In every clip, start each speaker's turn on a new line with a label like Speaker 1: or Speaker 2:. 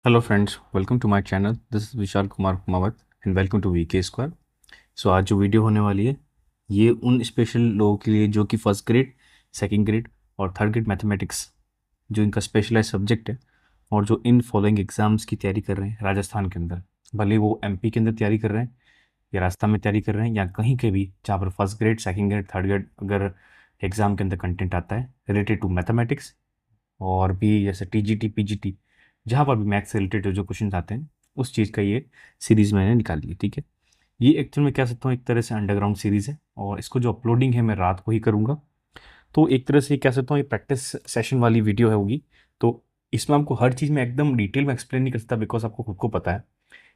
Speaker 1: Hello friends, welcome to my channel. This is Vishal Kumar Kumawat and welcome to VK square. So आज जो video होने वाली है ये उन स्पेशल लोगों के लिए जो कि फर्स्ट ग्रेड, सेकंड ग्रेड और थर्ड ग्रेड मैथमेटिक्स जो इनका स्पेशलाइज सब्जेक्ट है और जो इन फॉलोइंग एग्जाम्स की तैयारी कर रहे हैं राजस्थान के अंदर, भले वो एमपी के अंदर तैयारी कर रहे हैं या राजस्थान में तैयारी कर रहे हैं या कहीं के भी जहाँ पर first grade, second grade, third grade अगर एग्जाम के अंदर कंटेंट आता है रिलेटेड टू मैथमेटिक्स और भी जैसे टीजीटी, पीजीटी, जहाँ पर भी मैथ्स से रिलेटेड जो क्वेश्चन आते हैं उस चीज़ का ये सीरीज़ मैंने निकाली है। ठीक है, ये एक्चुअल में कह सकता हूँ एक तरह से अंडरग्राउंड सीरीज़ है और इसको जो अपलोडिंग है मैं रात को ही करूँगा। तो एक तरह से कह सकता हूँ ये प्रैक्टिस सेशन वाली वीडियो है होगी। तो इसमें आपको हर चीज़ में एकदम डिटेल में एक्सप्लेन नहीं कर सकता, बिकॉज आपको खुद को पता है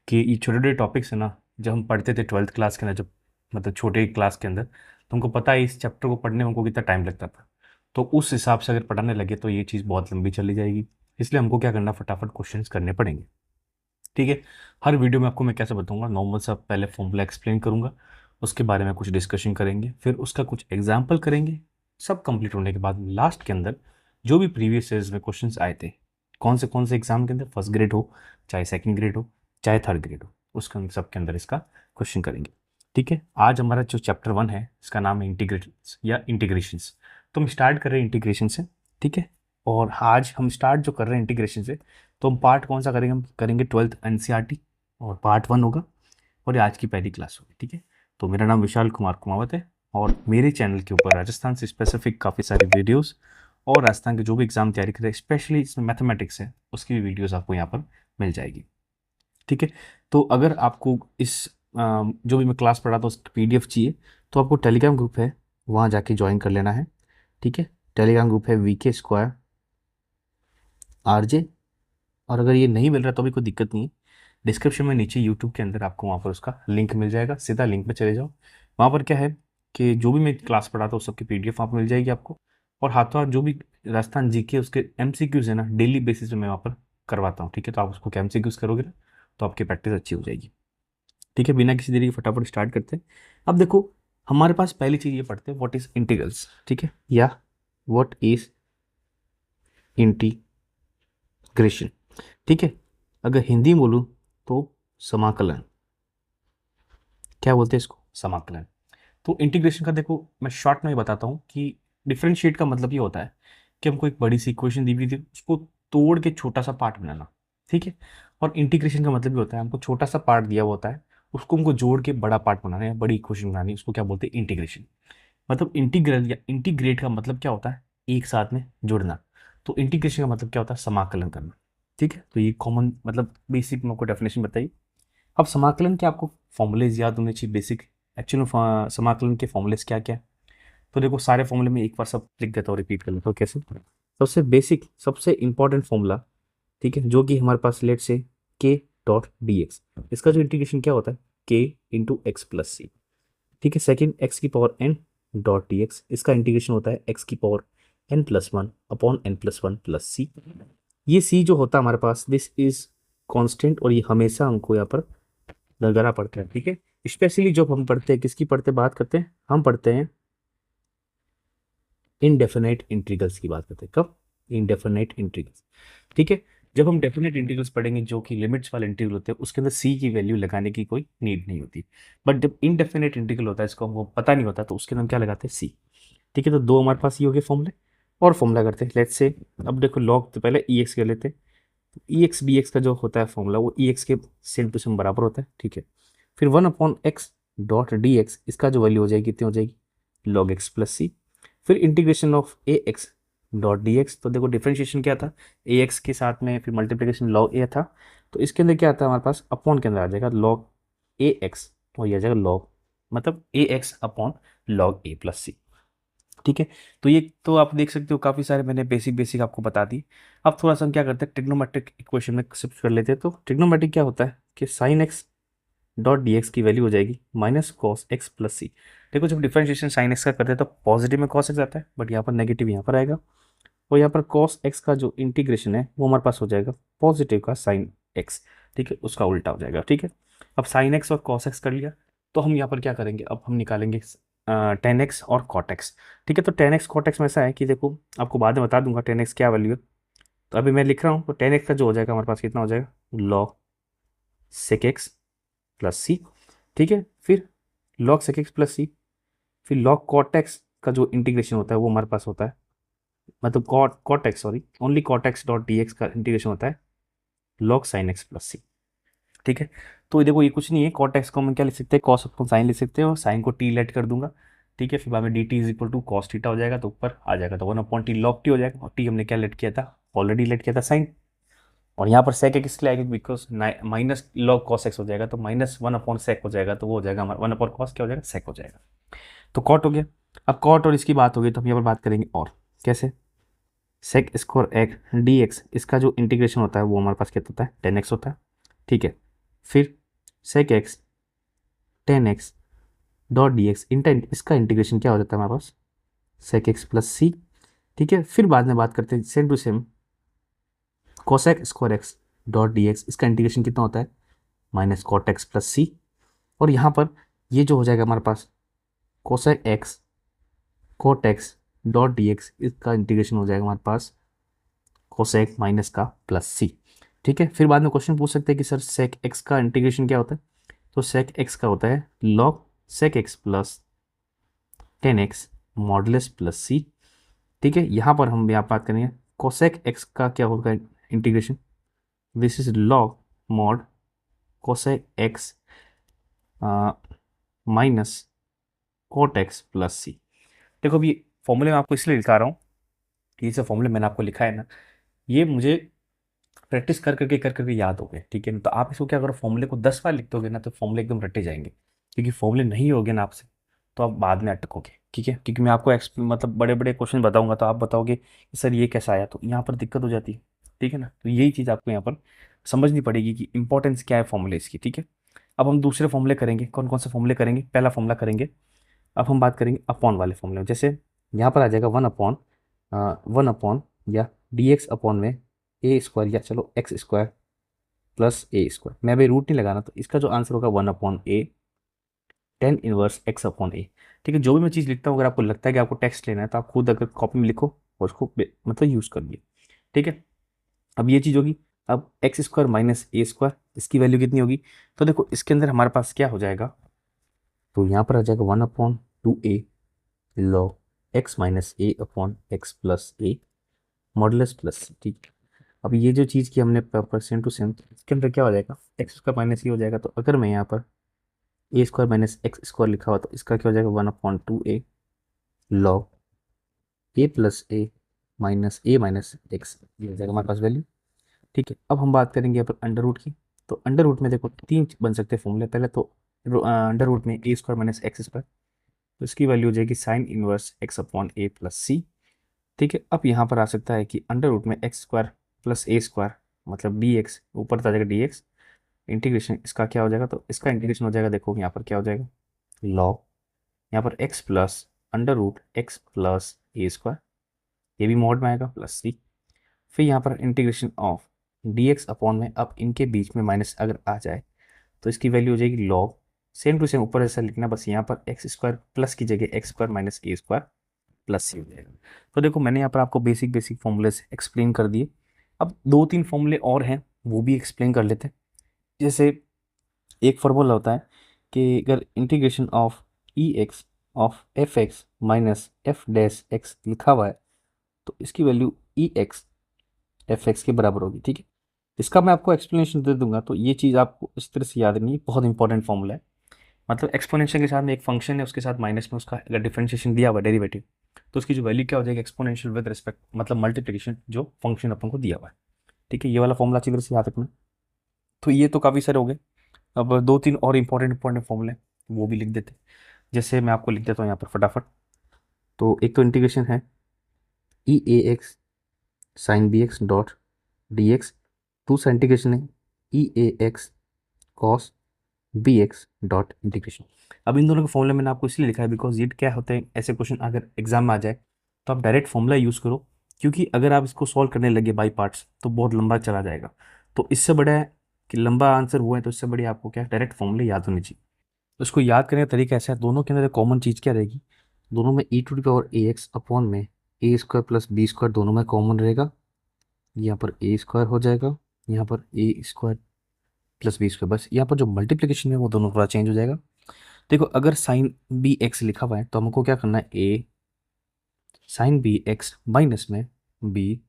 Speaker 1: कि ये छोटे छोटे टॉपिक्स है ना। जब हम पढ़ते थे ट्वेल्थ क्लास के अंदर, जब मतलब छोटे क्लास के अंदर, तो हमको पता है इस चैप्टर को पढ़ने में हमको कितना टाइम लगता था। तो उस हिसाब से अगर पढ़ाने लगे तो ये चीज़ बहुत लंबी चली जाएगी। इसलिए हमको क्या करना, फटाफट क्वेश्चंस करने पड़ेंगे। ठीक है, हर वीडियो में आपको मैं कैसे बताऊंगा, नॉर्मल सा पहले फॉर्मूला एक्सप्लेन करूंगा, उसके बारे में कुछ डिस्कशन करेंगे, फिर उसका कुछ एग्जाम्पल करेंगे। सब कंप्लीट होने के बाद लास्ट के अंदर जो भी प्रीवियस ईयर्स में क्वेश्चंस आए थे कौन से एग्जाम के अंदर, फर्स्ट ग्रेड हो चाहे सेकंड ग्रेड हो चाहे थर्ड ग्रेड हो, उसके अंदर सब के अंदर इसका क्वेश्चन करेंगे। ठीक है, आज हमारा जो चैप्टर 1 है इसका नाम है इंटीग्रेशन या इंटीग्रेशंस। तो हम स्टार्ट कर रहे हैं इंटीग्रेशन से। ठीक है, और आज हम स्टार्ट जो कर रहे हैं इंटीग्रेशन से, तो हम पार्ट कौन सा करेंगे, हम करेंगे 12th एनसीईआरटी और पार्ट 1 होगा और ये आज की पहली क्लास होगी। ठीक है, तो मेरा नाम विशाल कुमार कुमावत है और मेरे चैनल के ऊपर राजस्थान से स्पेसिफिक काफ़ी सारे वीडियोस और राजस्थान के जो भी एग्जाम तैयारी करें, स्पेशली इसमें मैथमेटिक्स है, उसकी भी वीडियोस आपको यहाँ पर मिल जाएगी। ठीक है, तो अगर आपको इस जो भी मैं क्लास पढ़ा था उसकी पीडीएफ चाहिए तो आपको टेलीग्राम ग्रुप है, वहाँ जाके ज्वाइन कर लेना है। ठीक है, टेलीग्राम ग्रुप है वीके स्क्वायर आरजे। और अगर ये नहीं मिल रहा तो भी कोई दिक्कत नहीं है, डिस्क्रिप्शन में नीचे यूट्यूब के अंदर आपको वहाँ पर उसका लिंक मिल जाएगा, सीधा लिंक पे चले जाओ। वहाँ पर क्या है कि जो भी मैं क्लास पढ़ा था उस सबकी पीडीएफ वहाँ पर मिल जाएगी आपको। और हाथों हाथ जो भी राजस्थान जीके उसके एमसीक्यूज है ना, डेली बेसिस पे मैं वहाँ पर करवाता हूँ। ठीक है, तो आप उसको एमसीक्यूज करोगे ना तो आपकी प्रैक्टिस अच्छी हो जाएगी। ठीक है, बिना किसी देरी के फटाफट स्टार्ट करते हैं। अब देखो, हमारे पास पहली चीज़ ये पढ़ते हैं, व्हाट इज इंटीग्रल्स। ठीक है, या व्हाट इज इंटीग्रेशन। ठीक है, अगर हिंदी में बोलूँ तो समाकलन। क्या बोलते हैं इसको, समाकलन। तो इंटीग्रेशन का देखो मैं शॉर्ट में ही बताता हूँ कि डिफरेंशिएट का मतलब ये होता है कि हमको एक बड़ी सी इक्वेशन दी हुई थी, उसको तोड़ के छोटा सा पार्ट बनाना। ठीक है, और इंटीग्रेशन का मतलब ये होता है हमको छोटा सा पार्ट दिया हुआ होता है, उसको हमको जोड़ के बड़ा पार्ट बनाना है, बड़ी इक्वेशन बनानी है, उसको क्या बोलते हैं, इंटीग्रेशन। मतलब इंटीग्रल या इंटीग्रेट का मतलब क्या होता है, एक साथ में जुड़ना। तो इंटीग्रेशन का मतलब क्या होता है, समाकलन करना। ठीक है, तो ये कॉमन मतलब बेसिक में आपको डेफिनेशन बताइए। अब समाकलन के आपको फॉर्मूलेज याद होने चाहिए बेसिक। एक्चुअली समाकलन के फॉर्मूलेज क्या क्या है, तो देखो सारे फॉर्मूले में एक बार सब लिख देता हूँ, रिपीट कर लेता हूँ कैसे। सबसे बेसिक, सबसे इंपॉर्टेंट फॉर्मूला, ठीक है, जो कि हमारे पास लेट से के डॉट डी एक्स, इसका जो इंटीग्रेशन क्या होता है, के इंटू एक्स प्लस सी। ठीक है, सेकेंड एक्स की power n dot d x, इसका इंटीग्रेशन होता है एक्स की power n plus one upon n plus one plus C. ये सी जो होता है हमारे पास, दिस इज कॉन्स्टेंट और ये हमेशा हमको यहाँ पर लगाना पड़ता है। ठीक है, स्पेशली जब हम पढ़ते हैं, किसकी पढ़ते बात करते हैं, हम पढ़ते हैं इनडेफिनेट इंटीग्रल्स की बात करते हैं। कब, इनडेफिनेट इंटीग्रल्स। ठीक है, जब हम डेफिनेट इंटीग्रल्स पढ़ेंगे जो कि लिमिट्स वाले इंटीग्रल होते हैं, उसके अंदर सी की वैल्यू लगाने की कोई नीड नहीं होती। बट जब इनडेफिनेट इंटीग्रल होता है, इसको हमको पता नहीं होता, तो उसके अंदर हम क्या लगाते हैं, सी। ठीक है, तो दो हमारे पास ये हो गए फॉर्मूले। और फॉर्मूला करते हैं, लेट्स से अब देखो लॉग तो पहले ई एक्स कर लेते हैं। ई एक्स बी एक्स का जो होता है फॉर्मूला, वो ई एक्स के सेम टू सेम बराबर होता है। ठीक है, फिर one upon x dot d x, इसका जो वैल्यू हो जाएगी कितनी हो जाएगी, लॉग एक्स प्लस सी। फिर integration of A x dot d x, तो देखो डिफ्रेंशिएशन क्या था, ए एक्स के साथ में फिर मल्टीप्लीकेशन लॉग ए था, तो इसके अंदर क्या आता है हमारे पास, अपॉन के अंदर आ जाएगा लॉग ए एक्स, और ये आ जाएगा लॉग, मतलब ए एक्स अपॉन लॉग ए प्लस सी। ठीक है, तो ये तो आप देख सकते हो काफ़ी सारे मैंने बेसिक बेसिक आपको बता दी। अब थोड़ा सा हम क्या करते हैं, ट्रिग्नोमेट्रिक इक्वेशन में शिफ्ट कर लेते हैं। तो ट्रिग्नोमेट्रिक क्या होता है कि sine x dot d x की वैल्यू हो जाएगी minus cos x plus C. देखो जब डिफरेंशिएशन साइन एक्स का करते हैं तो पॉजिटिव में कॉस एक्स आता है, बट यहाँ पर नेगेटिव यहाँ पर आएगा। और यहाँ पर कॉस एक्स का जो इंटीग्रेशन है वो हमारे पास हो जाएगा पॉजिटिव का साइन एक्स। ठीक है, उसका उल्टा हो जाएगा। ठीक है, अब साइन एक्स और कॉस एक्स कर लिया, तो हम यहाँ पर क्या करेंगे, अब हम निकालेंगे टेन एक्स और कॉट एक्स। ठीक है, तो टेन एक्स कॉट एक्स में ऐसा है कि देखो आपको बाद में बता दूंगा टेन एक्स क्या वैल्यू है। तो अभी मैं लिख रहा हूँ, तो 10x का जो हो जाएगा हमारे पास कितना हो जाएगा, log sec x plus C. ठीक है, फिर log sec x प्लस सी, फिर log cot x का जो इंटीग्रेशन होता है वो हमारे पास होता है, मतलब cot x, sorry, only cot x dot d x का इंटीग्रेशन होता है log sin x plus C. ठीक है, तो देखो ये कुछ नहीं है, cot x को हम क्या लिख सकते हैं, cos अपॉन साइन लिख सकते हैं, और साइन को t लेट कर दूंगा। ठीक है, फिर बाद में d t is equal to cos theta हो जाएगा, तो ऊपर आ जाएगा, तो 1/t log t हो जाएगा, और t हमने क्या लेट किया था, ऑलरेडी लेट किया था साइन। और यहाँ पर सेक एक्स किस लिए आएगी, because minus log cos x हो जाएगा, तो माइनस 1/sec हो जाएगा, तो वो हो जाएगा हमारा 1/cos क्या हो जाएगा, सेक हो जाएगा। तो कॉट हो गया। अब कॉट और इसकी बात हो गई, तो हम यहाँ पर बात करेंगे और कैसे, sec square x d x, इसका जो इंटीग्रेशन होता है वो हमारे पास कितना होता है, 10x होता है। ठीक है, फिर sec x 10x dot d x, इसका इंटीग्रेशन क्या हो जाता है हमारे पास, सेक एक्स प्लस सी। ठीक है, फिर बाद में बात करते हैं same to same cosec square x dot d x, इसका इंटीग्रेशन कितना होता है, minus cot x plus C. और यहाँ पर ये जो हो जाएगा हमारे पास cosec x cot x dot d x, इसका इंटीग्रेशन हो जाएगा हमारे पास कोसेक माइनस का प्लस सी। ठीक है, फिर बाद में क्वेश्चन पूछ सकते हैं कि सर सेक एक्स का इंटीग्रेशन क्या होता है, तो सेक एक्स का होता है log sec x plus 10x modulus plus C. ठीक है, यहाँ पर हम यहाँ बात करेंगे कोसेक एक्स का क्या होगा integration, this is log mod cosec x minus cot x plus C. देखो अभी फॉर्मूले मैं आपको इसलिए दिखा रहा हूँ कि ये सब फॉर्मूले मैंने आपको लिखा है ना, ये मुझे प्रैक्टिस कर करके याद हो गए। ठीक है ना, तो आप इसको क्या करो, फॉर्मूले को 10 बार लिख दोगे ना, तो फॉर्मूले एकदम रटे जाएंगे, क्योंकि फॉर्मूले नहीं होगे ना आपसे, तो आप बाद में अटकोगे। ठीक है, क्योंकि मैं आपको मतलब बड़े बड़े क्वेश्चन बताऊंगा, तो आप बताओगे कि सर ये कैसा आया, तो यहाँ पर दिक्कत हो जाती है। ठीक है ना, तो यही चीज़ आपको यहाँ पर समझनी पड़ेगी कि इंपॉर्टेंस क्या है फॉर्मूले की। ठीक है, अब हम दूसरे फॉर्मूले करेंगे, कौन कौन से फॉर्मूले करेंगे, पहला फॉर्मूला करेंगे, अब हम बात करेंगे अपॉन वाले फॉर्मूले में। जैसे यहाँ पर आ जाएगा वन अपॉन या डी एक्स अपॉन में ए स्क्वायर, या चलो x square plus a square, मैं अभी रूट नहीं लगाना, तो इसका जो आंसर होगा 1/a tan inverse x upon a. ठीक है, जो भी मैं चीज़ लिखता हूँ, अगर आपको लगता है कि आपको टेक्स्ट लेना है, तो आप खुद अगर कॉपी में लिखो और उसको मतलब यूज़ करिए। ठीक है, अब ये चीज़ होगी। अब x square minus a square, इसकी वैल्यू कितनी होगी, तो देखो इसके अंदर हमारे पास क्या हो जाएगा, तो यहाँ पर आ जाएगा 1/2a लॉग एक्स माइनस ए अपॉन एक्स प्लस ए मॉडुलस प्लस। ठीक है, अब ये जो चीज़ की हमने परसेंट टू सेम, इसके अंदर क्या हो जाएगा, एक्स स्क्वायर माइनस ए हो जाएगा, तो अगर मैं यहाँ पर ए स्क्वायर माइनस एक्स स्क्वायर लिखा हुआ, तो इसका क्या हो जाएगा 1/2a लॉग ए प्लस ए माइनस एक्स, ये हो जाएगा हमारे पास वैल्यू। ठीक है, अब हम बात करेंगे यहाँ पर अंडर रूट की। तो अंडर रूट में देखो तीन बन सकते हैं फॉर्मूले, पहले तो अंडर रूट में a square minus x square, तो इसकी वैल्यू हो जाएगी साइन इनवर्स एक्स अपॉन ए प्लस सी। ठीक है, अब यहाँ पर आ सकता है कि अंडर रूट में x square plus a square, मतलब डी एक्स ऊपर आ जाएगा डी एक्स, इंटीग्रेशन इसका क्या हो जाएगा, तो इसका इंटीग्रेशन हो जाएगा, देखो यहाँ पर क्या हो जाएगा, लॉग यहाँ पर x plus under root x plus a square, ये भी मॉड में आएगा प्लस सी। फिर यहाँ पर integration of D x upon में, अब इनके बीच में माइनस अगर आ जाए, तो इसकी वैल्यू हो जाएगी लॉग, सेम टू सेम ऊपर ऐसा लिखना, बस यहाँ पर एक्स स्क्वायर प्लस की जगह x square minus a square plus सी हो जाएगा। तो देखो मैंने यहाँ पर आपको बेसिक बेसिक फॉर्मूले एक्सप्लेन कर दिए। अब दो तीन फॉर्मूले और हैं, वो भी एक्सप्लेन कर लेते हैं। जैसे एक फॉर्मूला होता है कि अगर integration of E x of F x minus F dash x लिखा हुआ है, तो इसकी वैल्यू ई एक्स एफ एक्स के बराबर होगी। ठीक है, इसका मैं आपको एक्सप्लेनेशन दे दूंगा, तो ये चीज़ आपको इस तरह से याद नहीं है, बहुत इंपॉर्टेंट फॉर्मूला है। मतलब एक्सपोनेंशियल के साथ में एक फंक्शन है, उसके साथ माइनस में उसका अगर डिफरेंशिएशन दिया हुआ डेरिवेटिव, तो उसकी जो वैल्यू क्या हो जाएगी, एक्सपोनेंशियल विद रिस्पेक्ट, मतलब मल्टीप्लिकेशन जो फंक्शन अपन को दिया हुआ है। ठीक है, ये वाला फॉर्मूला अच्छी तरह से याद रखना। तो ये तो काफ़ी सारे हो गए, अब दो तीन और इंपॉर्टेंट फॉर्मूले वो भी लिख देते हैं। जैसे मैं आपको लिख देता हूँ यहाँ पर फटाफट। तो एक तो इंटीग्रेशन है e a x sine b x dot d x, दूसरा इंटीग्रेशन है e a x cos b x dot integration. अब इन दोनों के फॉर्मूला मैंने आपको इसलिए लिखा है बिकॉज ये क्या होते हैं, ऐसे क्वेश्चन अगर एग्जाम में आ जाए तो आप डायरेक्ट फॉर्मूला यूज़ करो, क्योंकि अगर आप इसको सॉल्व करने लगे बाई पार्ट्स तो बहुत लंबा चला जाएगा। तो इससे बड़ा है कि लंबा आंसर हुआ है, तो इससे बड़ी आपको क्या डायरेक्ट फॉर्मूले याद होने चाहिए। तो इसको याद करने का तरीका ऐसा है, दोनों के अंदर कॉमन चीज़ क्या रहेगी, दोनों में e to the power a x upon में a square plus b square दोनों में कॉमन रहेगा, यहाँ पर ए स्क्वायर हो जाएगा, यहाँ पर ए स्क्वायर प्लस बी स्क्वायर। बस यहाँ पर जो मल्टीप्लिकेशन है वो दोनों थोड़ा चेंज हो जाएगा। देखो अगर साइन बी एक्स लिखा हुआ है तो हमको क्या करना है, ए साइन बी एक्स माइनस में बी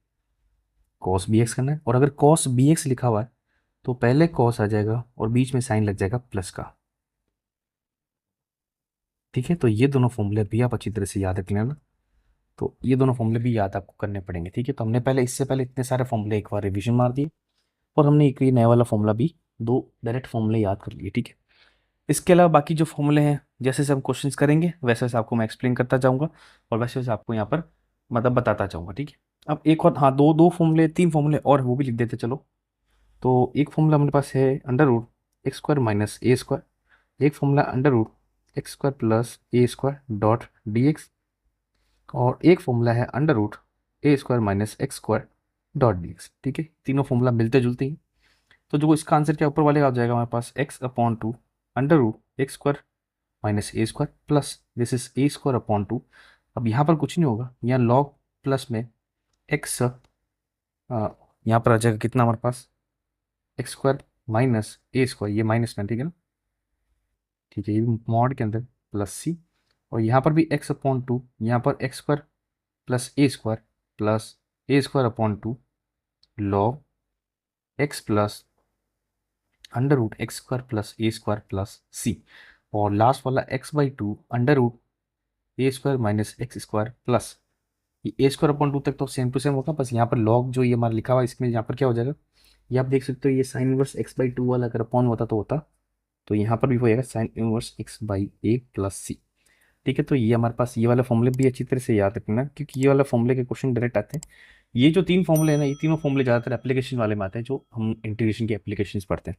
Speaker 1: कॉस बी एक्स करना है। और अगर कॉस बी एक्स लिखा हुआ है तो पहले कॉस आ जाएगा और बीच में साइन लग जाएगा प्लस का। ठीक है, तो ये दोनों फॉर्मूले भी आप अच्छी तरह से याद रख लेना। तो ये दोनों फॉर्मूले भी याद आपको करने पड़ेंगे। ठीक है, तो हमने पहले इससे पहले इतने सारे फॉर्मूले एक बार रिवीजन मार दिए और हमने एक ये नया वाला फॉर्मूला भी दो डायरेक्ट फॉर्मूले याद कर लिए। ठीक है, इसके अलावा बाकी जो फॉर्मूले हैं जैसे जैसे हम क्वेश्चंस करेंगे वैसे वैसे आपको मैं एक्सप्लेन करता जाऊंगा और वैसे वैसे आपको यहाँ पर मतलब बताता जाऊंगा। ठीक है, अब एक और, हाँ, दो दो फॉर्मूले, तीन फॉर्मूले और वो भी लिख देते चलो। तो एक फॉर्मूला हमारे पास है under root x square minus a square, एक formula under root x square plus a square dot d x, और एक फॉर्मूला है under root a square minus x square dot d x. ठीक है, तीनों फॉर्मूला मिलते जुलते हैं। तो जो इसका आंसर क्या ऊपर वाले का आ जाएगा हमारे पास x upon two under root x square minus a square plus this is a square upon two. अब यहाँ पर कुछ नहीं होगा, यहाँ लॉग प्लस में एक्स, यहाँ पर आ जाएगा कितना हमारे पास x square minus a square, ये माइनस में, ठीक है ना। ठीक है, ये भी मॉड के अंदर प्लस सी, और यहाँ पर भी एक्स अपॉन टू, यहाँ पर x square plus a square upon two log x plus under root x square plus a square plus C, और लास्ट वाला x by two under root a square minus x square plus ये a square upon to तक तो same to same होगा, बस यहाँ पर log जो ये हमारा लिखा हुआ है इसमें यहाँ पर क्या हो जाएगा, ये आप देख सकते हो, ये sign inverse x by to वाला अगर अपॉन होता तो होता, तो यहाँ पर भी हो जाएगा sine inverse x by a plus C. ठीक है, तो ये हमारे पास ये वाला फॉर्मूले भी अच्छी तरह से याद रखना क्योंकि ये वाला फॉर्मूले के क्वेश्चन डायरेक्ट आते हैं। ये जो तीन फॉर्मूले हैं ना, ये तीनों फॉर्मूले ज़्यादातर एप्लीकेशन वाले में आते हैं जो हम इंटीग्रेशन के एप्लीकेशन पढ़ते हैं।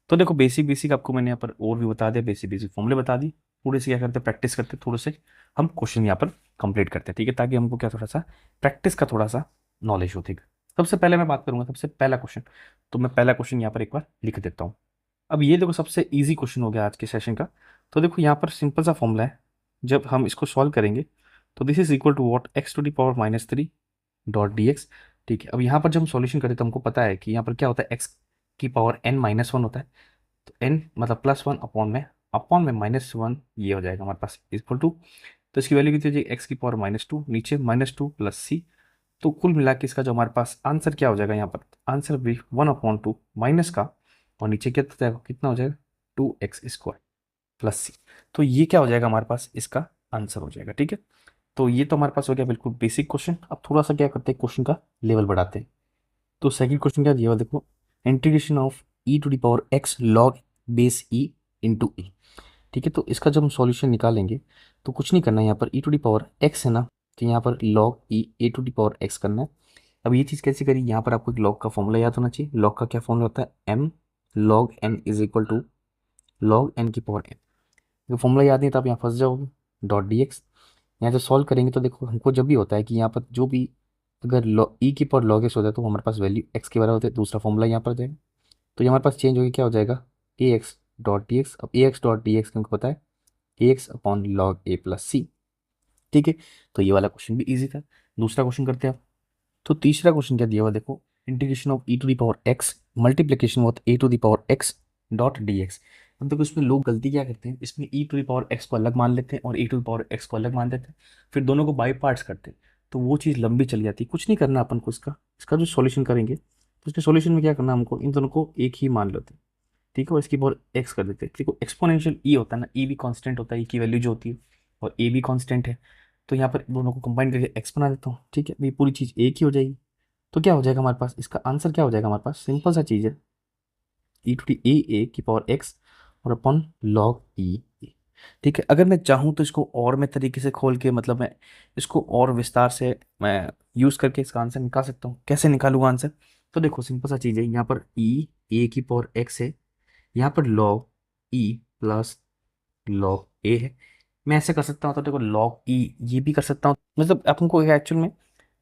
Speaker 1: तो देखो बेसिक बेसिक आपको मैंने यहाँ पर और भी बता दिया, बेसिक बेसिक फॉर्मूले बता दी, थोड़े से क्या करते हैं प्रैक्टिस करते हैं, थोड़े से हम क्वेश्चन यहाँ पर कंप्लीट करते हैं। ठीक है, ताकि हमको क्या थोड़ा सा प्रैक्टिस का थोड़ा सा नॉलेज हो। ठीक है, सबसे पहले मैं बात करूंगा सबसे पहला क्वेश्चन, तो मैं पहला क्वेश्चन यहाँ पर एक बार लिख देता हूँ। अब ये देखो सबसे ईजी क्वेश्चन हो गया आज के सेशन का। तो देखो यहाँ पर सिंपल सा फॉर्मूला है, जब हम इसको सॉल्व करेंगे तो this is equal to what x to the power minus three dot d x. ठीक है, अब यहाँ पर जब हम सॉल्यूशन करें तो हमको पता है कि यहाँ पर क्या होता है, एक्स की पावर एन माइनस वन होता है, तो एन मतलब प्लस वन अपॉन में माइनस वन, ये हो जाएगा हमारे पास इक्वल टू, तो इसकी वैल्यू कितनी हो जाएगी एक्स की पावर माइनस टू, नीचे माइनस टू प्लस सी। तो कुल मिला के इसका जो हमारे पास आंसर क्या हो जाएगा, यहाँ पर आंसर भी वन अपॉन टू माइनस का, और नीचे क्या हो जाएगा, कितना हो जाएगा टू एक्स स्क्वायर प्लस सी। तो ये क्या हो जाएगा हमारे पास इसका आंसर हो जाएगा। ठीक है, तो ये तो हमारे पास हो गया बिल्कुल बेसिक क्वेश्चन। अब थोड़ा सा क्या करते हैं, क्वेश्चन का लेवल बढ़ाते हैं। तो सेकंड क्वेश्चन क्या दिया हुआ देखो, integration of e to the power x log base e into a. ठीक है, तो इसका जब हम सॉल्यूशन निकालेंगे तो कुछ नहीं करना है, यहाँ पर e to the power x है ना, तो यहाँ पर log e a to the power x करना है। अब ये चीज़ कैसे करी, यहाँ पर आपको एक लॉग का फॉर्मूला याद होना चाहिए। लॉग का क्या फॉर्मूला होता है, m log n is equal to log n की पावर एन। तो फॉर्मूला याद नहीं था आप यहाँ फंस जाओगे, डॉट डी एक्स। यहाँ जब सॉल्व करेंगे तो देखो हमको जब भी होता है कि यहाँ पर जो भी अगर ई की पावर लॉग एक्स होता है तो हमारे पास वैल्यू एक्स के बराबर होता है, दूसरा फॉर्मूला यहाँ पर जाएगा, तो ये हमारे पास चेंज होगी, क्या हो जाएगा ए एक्स डॉट डी एक्स। अब ए एक्स डॉट डी एक्स हमको पता है ए एक्स अपॉन लॉग ए प्लस सी। ठीक है, तो ये वाला क्वेश्चन भी इजी था। दूसरा क्वेश्चन करते हैं आप। तो तीसरा क्वेश्चन क्या दिया हुआ देखो, integration of e to the power x multiplication with a to the power x dot d x. अब देखो इसमें लोग गलती क्या करते हैं, इसमें e to the power x को अलग मान लेते हैं और a to the power x को अलग मान देते हैं, फिर दोनों को बाई पार्ट्स करते हैं, तो वो चीज़ लंबी चली जाती है। कुछ नहीं करना अपन को, इसका इसका जो सॉल्यूशन करेंगे तो इसके सॉल्यूशन में क्या करना हमको, इन दोनों को एक ही मान लेते हैं। ठीक है, और इसकी पावर एक्स कर देते हैं। देखो एक्सपोनेंशियल ई होता है ना, ई भी कांस्टेंट होता है, ई की वैल्यू जो होती है, और ए भी कांस्टेंट है, तो यहाँ पर दोनों को कंबाइन करके एक्स बना देता हूँ। ठीक है, ये पूरी चीज़ एक ही हो जाएगी। तो क्या हो जाएगा हमारे पास, इसका आंसर क्या हो जाएगा हमारे पास, सिंपल सा चीज़ है, ई टू डी ए की पावर एक्स और अपॉन लॉग ई। ठीक है, अगर मैं चाहूँ तो इसको और मैं तरीके से खोल के, मतलब मैं इसको और विस्तार से मैं यूज़ करके इसका आंसर निकाल सकता हूँ। कैसे निकालूंगा आंसर, तो देखो सिंपल सा चीज़ है, यहाँ पर ई ए की पावर एक्स है, यहाँ पर लॉग ई प्लस लॉग ए है। मैं ऐसे कर सकता हूँ, तो देखो लॉग ई ये भी कर सकता हूँ, मतलब आपको एक्चुअल में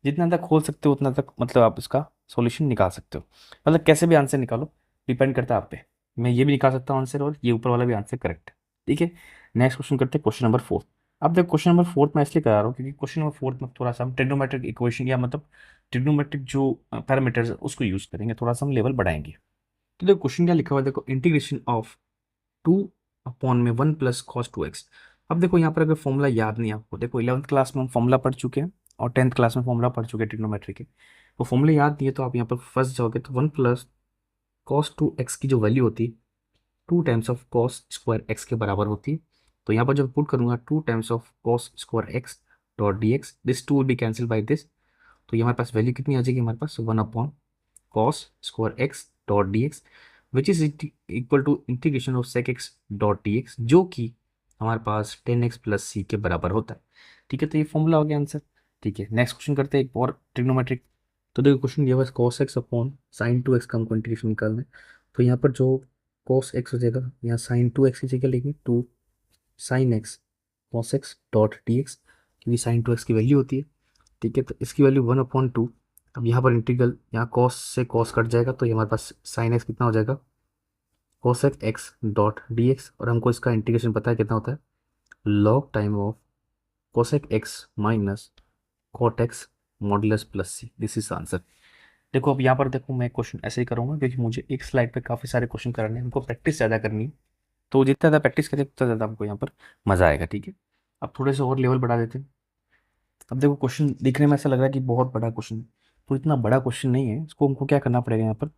Speaker 1: जितना तक खोल सकते हो उतना तक मतलब आप इसका सॉल्यूशन निकाल सकते हो। मतलब कैसे भी आंसर निकालो, डिपेंड करता है आप पे। मैं ये भी निकाल सकता हूँ आंसर और ये ऊपर वाला भी आंसर करेक्ट है। ठीक है, नेक्स्ट क्वेश्चन करते हैं, क्वेश्चन नंबर फोर्थ। अब देखो क्वेश्चन नंबर फोर्थ मैं इसलिए करा रहा हूँ क्योंकि क्वेश्चन नंबर फोर्थ में थोड़ा सा हम ट्रिग्नोमेट्रिक इक्वेशन या मतलब ट्रिग्नोमेट्रिक जो पैरामीटर्स है उसको यूज़ करेंगे, थोड़ा सा हम लेवल बढ़ाएंगे। तो देखो क्वेश्चन क्या लिखा हुआ है, देखो इंटीग्रेशन ऑफ 2/(1 + cos 2x)। अब देखो यहाँ पर अगर फॉर्मूला याद नहीं है आपको, देखो 11th क्लास में हम फॉर्मूला पढ़ चुके हैं और 10th क्लास में फॉर्मूला पढ़ चुके हैं ट्रिग्नोमेट्री के। वो फॉर्मूला याद नहीं है तो आप यहाँ पर फंस जाओगे। तो 1 + cos 2x की जो वैल्यू होती है 2 टाइम्स ऑफ cos² x के बराबर होती है। तो यहाँ पर जब पुट करूंगा 2 times of cos² x dot d x, this 2 will be cancel by this. तो ये हमारे पास वैल्यू कितनी आ जाएगी हमारे पास 1/cos² x dot d x, which is equal to integration of sec x dot d x, जो कि हमारे पास 10x + c के बराबर होता है। ठीक है, तो ये फॉर्मूला हो गया आंसर। ठीक है, नेक्स्ट क्वेश्चन करते हैं एक और ट्रिग्नोमेट्रिक। तो देखो क्वेश्चन दिया हुआ है cos x upon sin 2x का हमको इंटीग्रेशन निकालना है। तो यहाँ पर जो cos x हो जाएगा, यहाँ sin 2x की जगह लेंगे 2 sin x cos x dot d x, क्योंकि sin 2x की वैल्यू होती है। ठीक है, तो इसकी वैल्यू 1/2। अब यहाँ पर इंटीग्रल, यहाँ cos से cos कट जाएगा तो ये हमारे पास sin x कितना हो जाएगा cos x dot d x, और हमको इसका इंटीग्रेशन पता है कितना होता है log time of cos x minus cot x modulus plus c, this is answer. देखो अब यहाँ पर देखो मैं क्वेश्चन ऐसे ही करूँगा क्योंकि मुझे एक स्लाइड पे काफ़ी सारे क्वेश्चन करने हैं, हमको प्रैक्टिस ज़्यादा करनी है। तो जितना ज़्यादा प्रैक्टिस करें उतना ज़्यादा हमको यहाँ पर मज़ा आएगा। ठीक है, अब थोड़े से और लेवल बढ़ा देते हैं। अब देखो क्वेश्चन दिखने में ऐसा लग रहा है कि बहुत बड़ा क्वेश्चन है, तो इतना बड़ा क्वेश्चन नहीं है। इसको हमको क्या करना पड़ेगा, यहाँ पर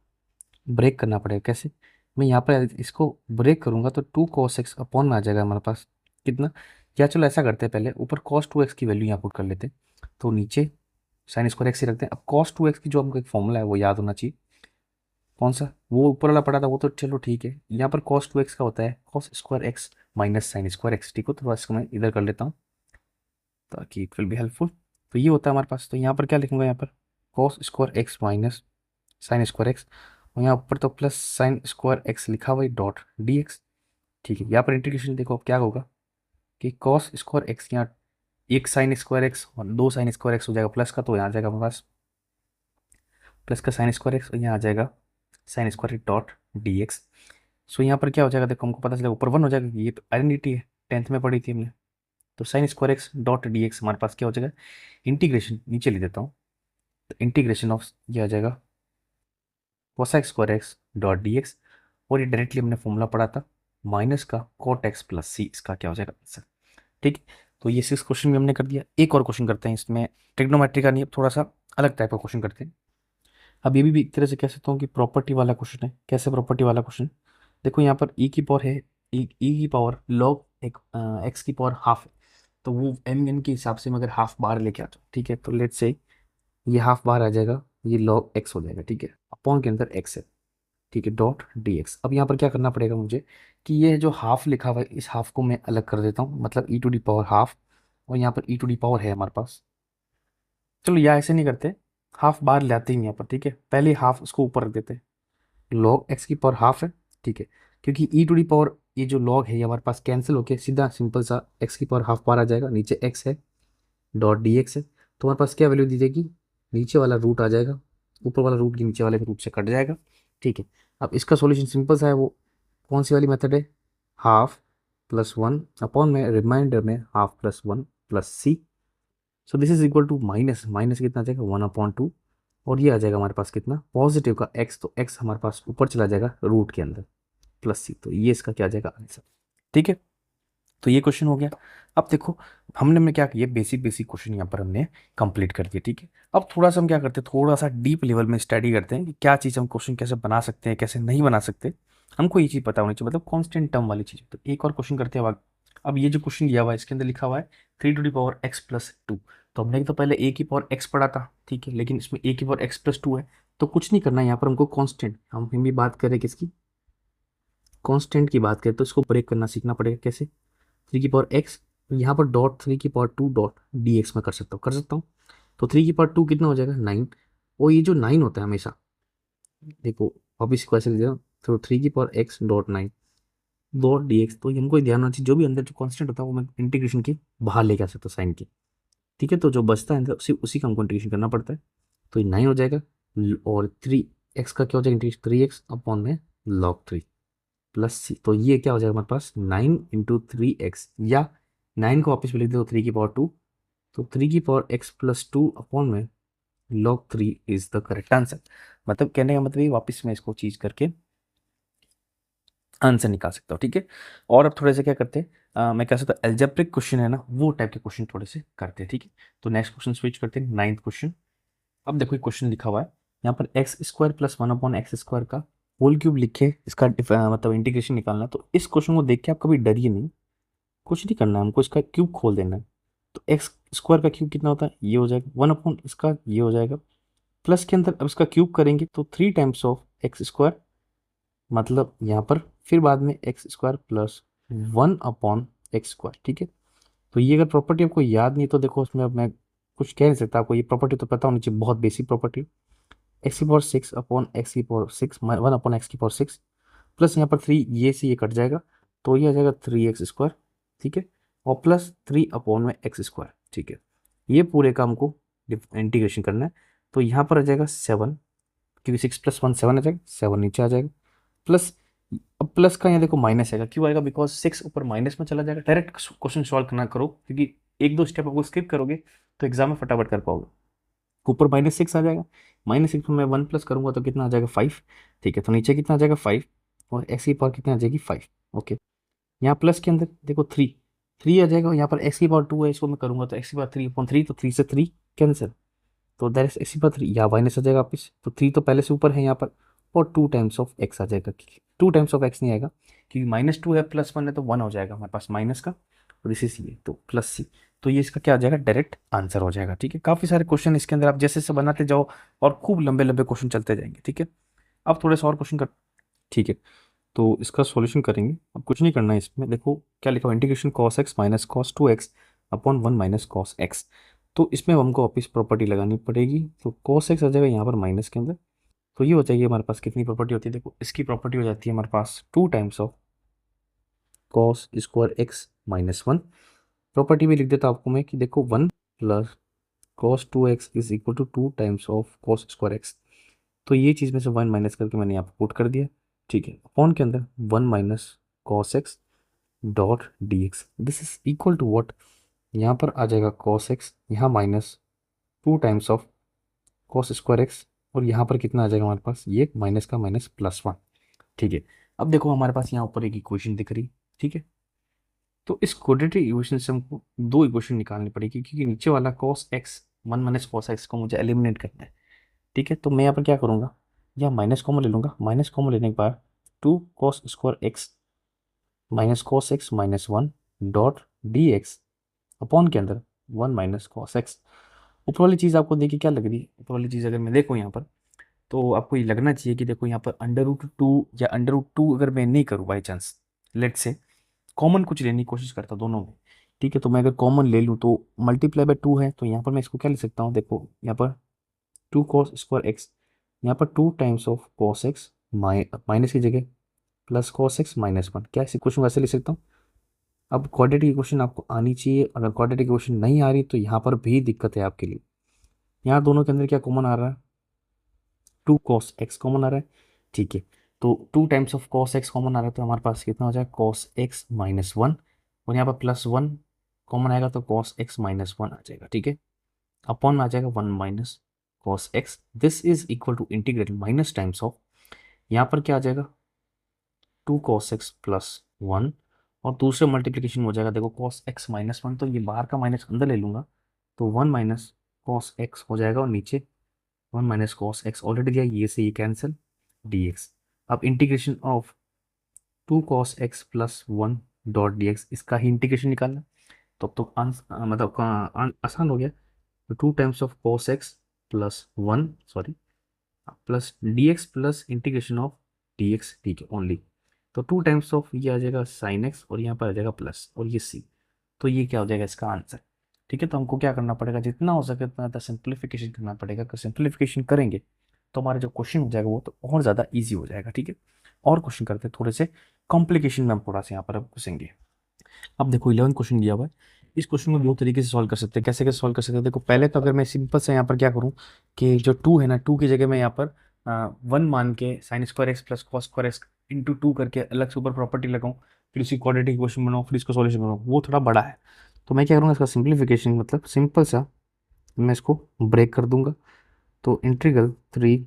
Speaker 1: ब्रेक करना पड़ेगा। कैसे, मैं यहाँ पर इसको ब्रेक करूँगा तो 2 cos x अपॉन में आ जाएगा हमारे पास कितना, या चलो ऐसा करते हैं पहले ऊपर cos 2x की वैल्यू यहाँ पुट कर लेते हैं, तो नीचे sin² x ही रखते हैं। अब cos 2x की जो हमको एक फॉर्मूला है वो याद होना चाहिए। कौन सा, वो ऊपर वाला पड़ा था वो तो चलो ठीक है। यहाँ पर cos 2x का होता है cos² x माइनस sin²x। ठीक हो, तो इसको मैं इधर कर लेता हूँ ताकि इट विल बी हेल्पफुल। तो ये होता है हमारे पास। तो यहाँ पर क्या लिखूंगा, यहाँ पर cos² x माइनस sin²x, और यहाँ ऊपर तो प्लस sin² x लिखा हुआ है डॉट डी एक्स। ठीक है, यहाँ पर इंटीग्रेशन देखो अब क्या होगा कि cos²x, यहाँ एक sin²x और 2 sin²x हो जाएगा प्लस का, तो यहाँ आ जाएगा हमारे पास प्लस का sin²x, और यहाँ आ जाएगा sin² डॉट डी एक्स। सो यहाँ पर क्या हो जाएगा, देखो हमको पता चलेगा ऊपर 1 हो जाएगा, ये तो आइडेंटिटी है 10th में पढ़ी थी हमने। तो sin² x dot d x हमारे पास क्या हो जाएगा, इंटीग्रेशन नीचे ले देता हूँ, तो इंटीग्रेशन ऑफ ये आ जाएगा cos² x dot d x, और ये डायरेक्टली हमने फॉर्मूला पढ़ा था माइनस का cot x प्लस सी, इसका क्या हो जाएगा आंसर। ठीक है, तो ये 6 क्वेश्चन भी हमने कर दिया। एक और क्वेश्चन करते हैं, इसमें ट्रिग्नोमेट्री का नहीं, थोड़ा सा अलग टाइप का क्वेश्चन करते हैं। अब ये भी एक तरह से कह सकता हूँ कि प्रॉपर्टी वाला क्वेश्चन है। कैसे प्रॉपर्टी वाला क्वेश्चन, देखो यहाँ पर ई की पावर है, ई की पावर लॉग एक एक्स की पावर हाफ है, तो वो एम एन के हिसाब से मैं अगर हाफ बार लेके आता हूँ, ठीक है, तो लेट्स से ये हाफ बार आ जाएगा, ये लॉग एक्स हो जाएगा। ठीक है, अपॉन के अंदर एक्स है। ठीक है, डॉट डी एक्स। अब यहाँ पर क्या करना पड़ेगा मुझे कि ये जो हाफ लिखा हुआ है इस हाफ को मैं अलग कर देता हूँ, मतलब ई टू डी पावर हाफ, और यहाँ पर ई टू डी पावर है हमारे पास। चलो या ऐसे नहीं करते, हाफ बार लाते ही यहाँ पर। ठीक है, पहले हाफ उसको ऊपर रख देते हैं, लॉग एक्स की पावर हाफ है। ठीक है, क्योंकि ई टू डी पावर ये जो लॉग है ये हमारे पास कैंसिल होके सीधा सिंपल सा एक्स की पावर हाफ बार आ जाएगा, नीचे एक्स है डॉट डी एक्स है। तो हमारे पास क्या वैल्यू दी जाएगी, नीचे वाला रूट आ जाएगा, ऊपर वाला रूट के नीचे वाले रूट से कट जाएगा। ठीक है, अब इसका सॉल्यूशन सिंपल सा है, वो कौन सी वाली मेथड है, हाफ प्लस 1 अपॉन में रिमाइंडर में half plus 1 plus c. So this is equal to minus, minus कितना आ जाएगा 1/2, और ये आ जाएगा हमारे पास कितना पॉजिटिव का एक्स, तो एक्स हमारे पास ऊपर चला जाएगा रूट के अंदर प्लस सी, तो ये इसका क्या आ जाएगा आंसर। ठीक है, तो ये क्वेश्चन हो गया। अब देखो हमने क्या किया, बेसिक बेसिक क्वेश्चन यहाँ पर हमने कंप्लीट कर दिया। ठीक है, अब थोड़ा सा हम क्या करते हैं, थोड़ा सा डीप लेवल में स्टडी करते हैं कि क्या चीज़ हम क्वेश्चन कैसे बना सकते हैं कैसे नहीं बना सकते। हमको ये चीज़ पता होनी चाहिए, मतलब कॉन्स्टेंट टर्म वाली चीज़। तो एक और क्वेश्चन करते हैं अब ये जो क्वेश्चन दिया हुआ है इसके अंदर लिखा हुआ है 3 to the power x+2। तो हमने तो पहले a की पावर x पढ़ा था, ठीक है, लेकिन इसमें a की पावर x+2 है, तो कुछ नहीं करना है यहाँ पर हमको कॉन्स्टेंट, हम भी बात करें किसकी, कॉन्स्टेंट की बात करें, तो इसको ब्रेक करना सीखना पड़ेगा। कैसे, 3 की पावर x, यहाँ पर डॉट 3 की पावर 2 डॉट डी एक्स में कर सकता हूँ। तो 3 की पावर 2 कितना हो जाएगा 9, और ये जो 9 होता है हमेशा, देखो वापिस इसको ऐसे लिख दिया, तो 3 की power x dot 9 dot d x. तो ये हमको ध्यान रखना चाहिए, जो भी अंदर जो कॉन्स्टेंट होता है वो मैं इंटीग्रेशन के बाहर लेके आ सकता हूँ साइन के। ठीक है, तो जो बचता है अंदर उसी का हमको इंटीग्रेशन करना पड़ता है। तो ये 9 हो जाएगा, और 3x का क्या हो जाएगा इंटीग्रेशन 3x अपॉन में लॉग 3 प्लस सी। तो ये क्या हो जाएगा हमारे पास 9 × 3x, या 9 को वापस लिख दो 3 की पावर 2, तो 3 की पावर x+2 अपॉन में log 3 is the correct answer. मतलब कहने का मतलब ये वापस मैं इसको चीज करके आंसर निकाल सकता हूँ, ठीक है। और अब थोड़े से क्या करते हैं, मैं कह सकता हूँ एल्जेब्रिक क्वेश्चन है ना, वो टाइप के क्वेश्चन थोड़े से करते हैं, ठीक है। तो नेक्स्ट क्वेश्चन स्विच करते हैं, 9th क्वेश्चन। अब देखो एक क्वेश्चन लिखा हुआ है यहाँ पर एक्स स्क्वायर प्लस 1/x² का होल क्यूब लिखे, इसका मतलब इंटीग्रेशन निकालना है। तो इस क्वेश्चन को देख के आप कभी डरिए नहीं, कुछ नहीं करना है हमको, इसका क्यूब खोल देना है। तो एक्स स्क्वायर का क्यूब कितना होता है, ये हो जाएगा 1/ इसका, ये हो जाएगा प्लस के अंदर अब इसका क्यूब करेंगे तो 3 टाइम्स ऑफ x², मतलब यहाँ पर फिर बाद में x² प्लस 1/x², ठीक है। तो ये अगर प्रॉपर्टी आपको याद नहीं तो देखो उसमें अब मैं कुछ कह नहीं सकता, आपको ये प्रॉपर्टी तो पता होनी चाहिए, बहुत basic property. x⁻6/x⁻6 1/x⁻6 plus यहाँ पर 3, ये से ये कट जाएगा तो ये आ जाएगा 3x², ठीक है। और प्लस 3/x², ठीक है। ये पूरे काम को इंटीग्रेशन करना है। तो यहाँ पर आ जाएगा 7, क्योंकि 6 + 1 7 आ जाएगा, 7 नीचे आ जाएगा प्लस। अब प्लस का यहाँ देखो माइनस आएगा, क्यों आएगा, बिकॉज 6 ऊपर माइनस में चला जाएगा। डायरेक्ट क्वेश्चन सॉल्व करना करो, क्योंकि एक दो स्टेप आपको स्किप करोगे तो एग्जाम में फटाफट कर पाओगे। ऊपर -6 आ जाएगा, -6 में मैं 1 प्लस करूंगा तो कितना आ जाएगा 5, ठीक है। तो नीचे कितना आ जाएगा 5, और एक्स की पावर कितना आ जाएगी 5, ओके। यहाँ प्लस के अंदर देखो 3 आ जाएगा, यहाँ पर एक्स की पावर 2 है, इसको मैं करूंगा तो एक्स की पावर 3/3, तो 3 से 3 कैंसिल, तो दैट इज एक्स की पावर 3, यहाँ माइनस आ जाएगा वापिस, तो 3 तो पहले से ऊपर है यहाँ पर, और 2 टाइम्स ऑफ x आ जाएगा। 2 टाइम्स ऑफ x नहीं आएगा, क्योंकि -2 है +1 है तो 1 हो जाएगा हमारे पास माइनस का, और दिस इज ये तो +c। तो ये इसका क्या आ जाएगा, डायरेक्ट आंसर हो जाएगा, ठीक है। काफ़ी सारे क्वेश्चन इसके अंदर आप जैसे जैसे बनाते जाओ और खूब लंबे लंबे क्वेश्चन चलते जाएंगे, ठीक है। अब थोड़े से और क्वेश्चन कर, ठीक है। तो इसका सॉल्यूशन करेंगे, अब कुछ नहीं करना है इसमें, देखो क्या लिखा हुआ, integration cos x minus cos 2x/1 minus cos x। तो इसमें हमको वापिस प्रॉपर्टी लगानी पड़ेगी, तो cos x आ जाएगा यहाँ पर माइनस के अंदर, तो ये हो जाएगी हमारे पास कितनी प्रॉपर्टी होती है, देखो इसकी प्रॉपर्टी हो जाती है हमारे पास 2 times of cos² x - 1। Property में लिख देता हूँ आपको मैं कि देखो 1 plus cos 2x is equal to 2 times of cos²x। तो ये चीज़ में से 1 माइनस करके मैंने यहाँ पर पुट कर दिया, ठीक है। अपॉन के अंदर 1 minus cos x dot d x, this is equal to what, यहाँ पर आ जाएगा cos x, यहाँ माइनस 2 टाइम्स ऑफ cos²x, और यहाँ पर कितना आ जाएगा हमारे पास, ये माइनस का माइनस +1, ठीक है। अब देखो हमारे पास यहाँ ऊपर एक इक्वेशन दिख रही, ठीक है। तो इस क्वाड्रेटिक इक्वेशन से हमको दो इक्वेशन निकालनी पड़ेगी, क्योंकि नीचे वाला cos x 1 minus cos x को मुझे एलिमिनेट करना है, ठीक है। तो मैं यहाँ पर क्या करूँगा, यहाँ माइनस कॉमन ले लूँगा, माइनस कॉमन लेने के बाद 2 cos² x minus cos x -1 dot d x, upon के अंदर 1 माइनस cos x। ऊपर वाली चीज़ आपको देखिए क्या लग रही है, ऊपर वाली चीज़ अगर मैं देखूँ यहाँ पर, तो आपको ये लगना चाहिए कि देखो यहाँ पर √2 या √2 अगर मैं नहीं करूँ बाई चांस, लेट से कॉमन कुछ लेने की कोशिश करता हूँ दोनों में, ठीक है। तो मैं अगर कॉमन ले लूँ तो ×2 है, तो यहाँ पर मैं इसको क्या लिख सकता हूँ, देखो यहाँ पर 2 cos² x, यहाँ पर 2 times of cos x minus की जगह प्लस cos x -1, क्या इस इक्वेशन वैसे लिख सकता हूँ। अब क्वाड्रेटिक इक्वेशन आपको आनी चाहिए, अगर क्वाड्रेटिक इक्वेशन नहीं आ रही तो यहाँ पर भी दिक्कत है आपके लिए। यहाँ दोनों के अंदर क्या कॉमन आ रहा है, 2 cos x कॉमन आ रहा है, ठीक है। तो 2 times of cos x common आ रहा है, तो हमारे पास कितना हो जाएगा cos x -1, और यहाँ पर +1 कॉमन आएगा तो cos x -1 आ जाएगा, ठीक है। अपॉन में आ जाएगा 1 minus cos x, this is equal to integrate minus times of, यहाँ पर क्या आ जाएगा 2 cos x +1, और दूसरे मल्टीप्लीकेशन हो जाएगा, देखो cos x -1, तो ये बाहर का माइनस अंदर ले लूंगा, तो 1 माइनस cos x हो जाएगा, और नीचे 1 माइनस cos x ऑलरेडी दिया, ये से ये कैंसिल dx। अब integration of 2 cos x +1 dot dx, इसका ही इंटीग्रेशन निकालना, तो अब तो मतलब आसान हो गया। तो 2 times of cos x +1 sorry plus dx plus integration of dx, ठीक है ओनली। तो 2 टाइम्स ऑफ ये आ जाएगा sin x, और यहाँ पर आ जाएगा प्लस, और ये c, तो ये क्या हो जाएगा इसका आंसर, ठीक है। तो हमको क्या करना पड़ेगा, जितना हो सके उतना ज़्यादा सिंप्लीफिकेशन करना पड़ेगा, अगर सिंप्लीफिकेशन करेंगे तो हमारा जो क्वेश्चन हो जाएगा वो तो और ज़्यादा ईजी हो जाएगा, ठीक है। और क्वेश्चन करते हैं थोड़े से कॉम्प्लिकेशन में, हम थोड़ा सा यहाँ पर अब घुसेंगे। अब देखो 11 क्वेश्चन दिया हुआ है, इस क्वेश्चन को दो तरीके से सॉल्व कर सकते हैं, कैसे कैसे सॉल्व कर सकते हैं, देखो पहले तो अगर मैं सिंपल से यहाँ पर क्या करूँ कि जो 2 है ना, 2 की जगह मैं यहाँ पर 1 मान के sin² x plus cos² x into 2 करके अलग से ऊपर प्रॉपर्टी लगाऊँ, फिर उसकी क्वाड्रेटिक इक्वेशन बनाऊँ, फिर इसको सॉल्यूशन बनाऊँ, वो थोड़ा बड़ा है। तो मैं क्या करूँगा, इसका सिंप्लीफिकेशन मतलब सिंपल सा मैं इसको ब्रेक कर दूंगा, तो इंटीग्रल 3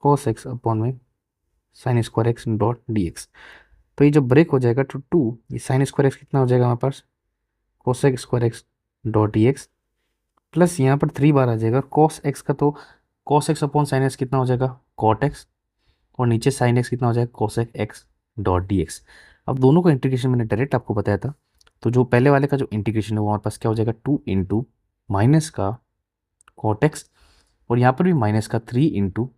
Speaker 1: cos x अपॉन में sign square x dot d x. तो ये जब ब्रेक हो जाएगा तो 2 ये साइन स्क्वायर एक्स कितना हो जाएगा हमारे पास cosec square x dot d x plus यहाँ पर 3 बार आ जाएगा कॉस एक्स का, तो cos x upon sine x कितना हो जाएगा कॉट एक्स, और नीचे साइन एक्स कितना हो जाएगा cosec x dot d x. अब दोनों का इंटीग्रेशन मैंने डायरेक्ट आपको बताया था, तो जो पहले वाले का जो इंटीग्रेशन है वो हमारे पास क्या हो जाएगा 2 इंटू माइनस का कॉट एक्स, और यहाँ पर भी माइनस का 3 इंटू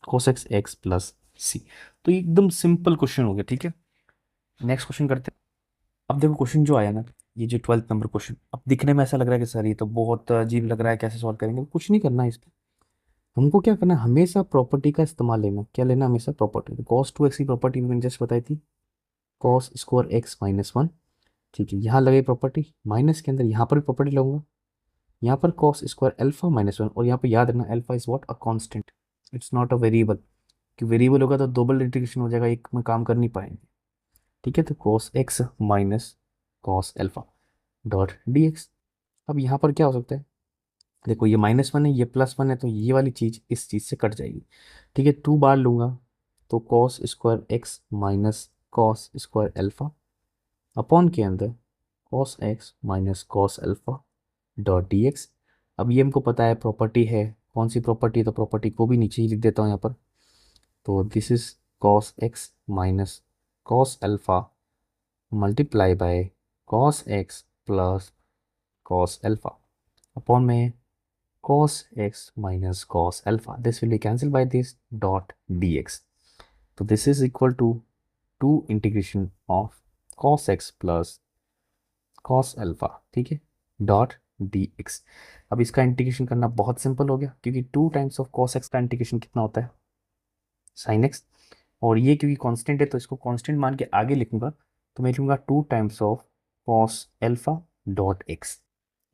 Speaker 1: कोसेक्स एक्स प्लस सी। तो ये एकदम सिंपल क्वेश्चन हो गया, ठीक है। नेक्स्ट क्वेश्चन करते हैं। अब देखो क्वेश्चन जो आया ना, ये जो 12th नंबर क्वेश्चन, अब दिखने में ऐसा लग रहा है कि सर ये तो बहुत अजीब लग रहा है, कैसे सॉल्व करेंगे। कुछ नहीं करना है इस पर, हमको क्या करना है, हमेशा प्रॉपर्टी का इस्तेमाल लेना। क्या लेना, हमेशा प्रॉपर्टी। कॉस 2x की प्रॉपर्टी मैंने जस्ट बताई थी, कॉस स्क्वायर एक्स माइनस 1, ठीक है। यहाँ लगे प्रॉपर्टी, माइनस के अंदर यहाँ पर भी प्रॉपर्टी लगूंगा, यहाँ पर कॉस स्क्वायर अल्फा माइनस 1, और यहाँ पर याद रखना alpha is what, a constant, it's not a variable. कि वेरिएबल होगा तो डबल इंटीग्रेशन हो जाएगा, एक में काम कर नहीं पाएंगे, ठीक है। तो cos x minus cos alpha dot d x. अब यहाँ पर क्या हो सकता है, देखो ये -1 है, ये +1 है, तो ये वाली चीज़ इस चीज़ से कट जाएगी, ठीक है। 2 बार लूँगा तो cos square x minus cos square alpha upon के अंदर cos x minus cos alpha dot d x. अब ये हमको पता है प्रॉपर्टी है, कौन सी प्रॉपर्टी है, तो प्रॉपर्टी को भी नीचे ही लिख देता हूँ यहाँ पर। तो this is cos x minus cos alpha multiply by cos x plus cos alpha upon में cos x minus cos alpha. This will be cancelled by this dot dx. So this is equal to 2 integration of cos x plus cos alpha, ठीक है, dot dx। अब इसका integration करना बहुत simple हो गया, क्योंकि 2 टाइम्स ऑफ cos x का इंटीग्रेशन कितना होता है sin x, और ये क्योंकि कांस्टेंट है तो इसको कांस्टेंट मान के आगे लिखूंगा, तो मैं लिखूंगा 2 times of cos alpha dot x,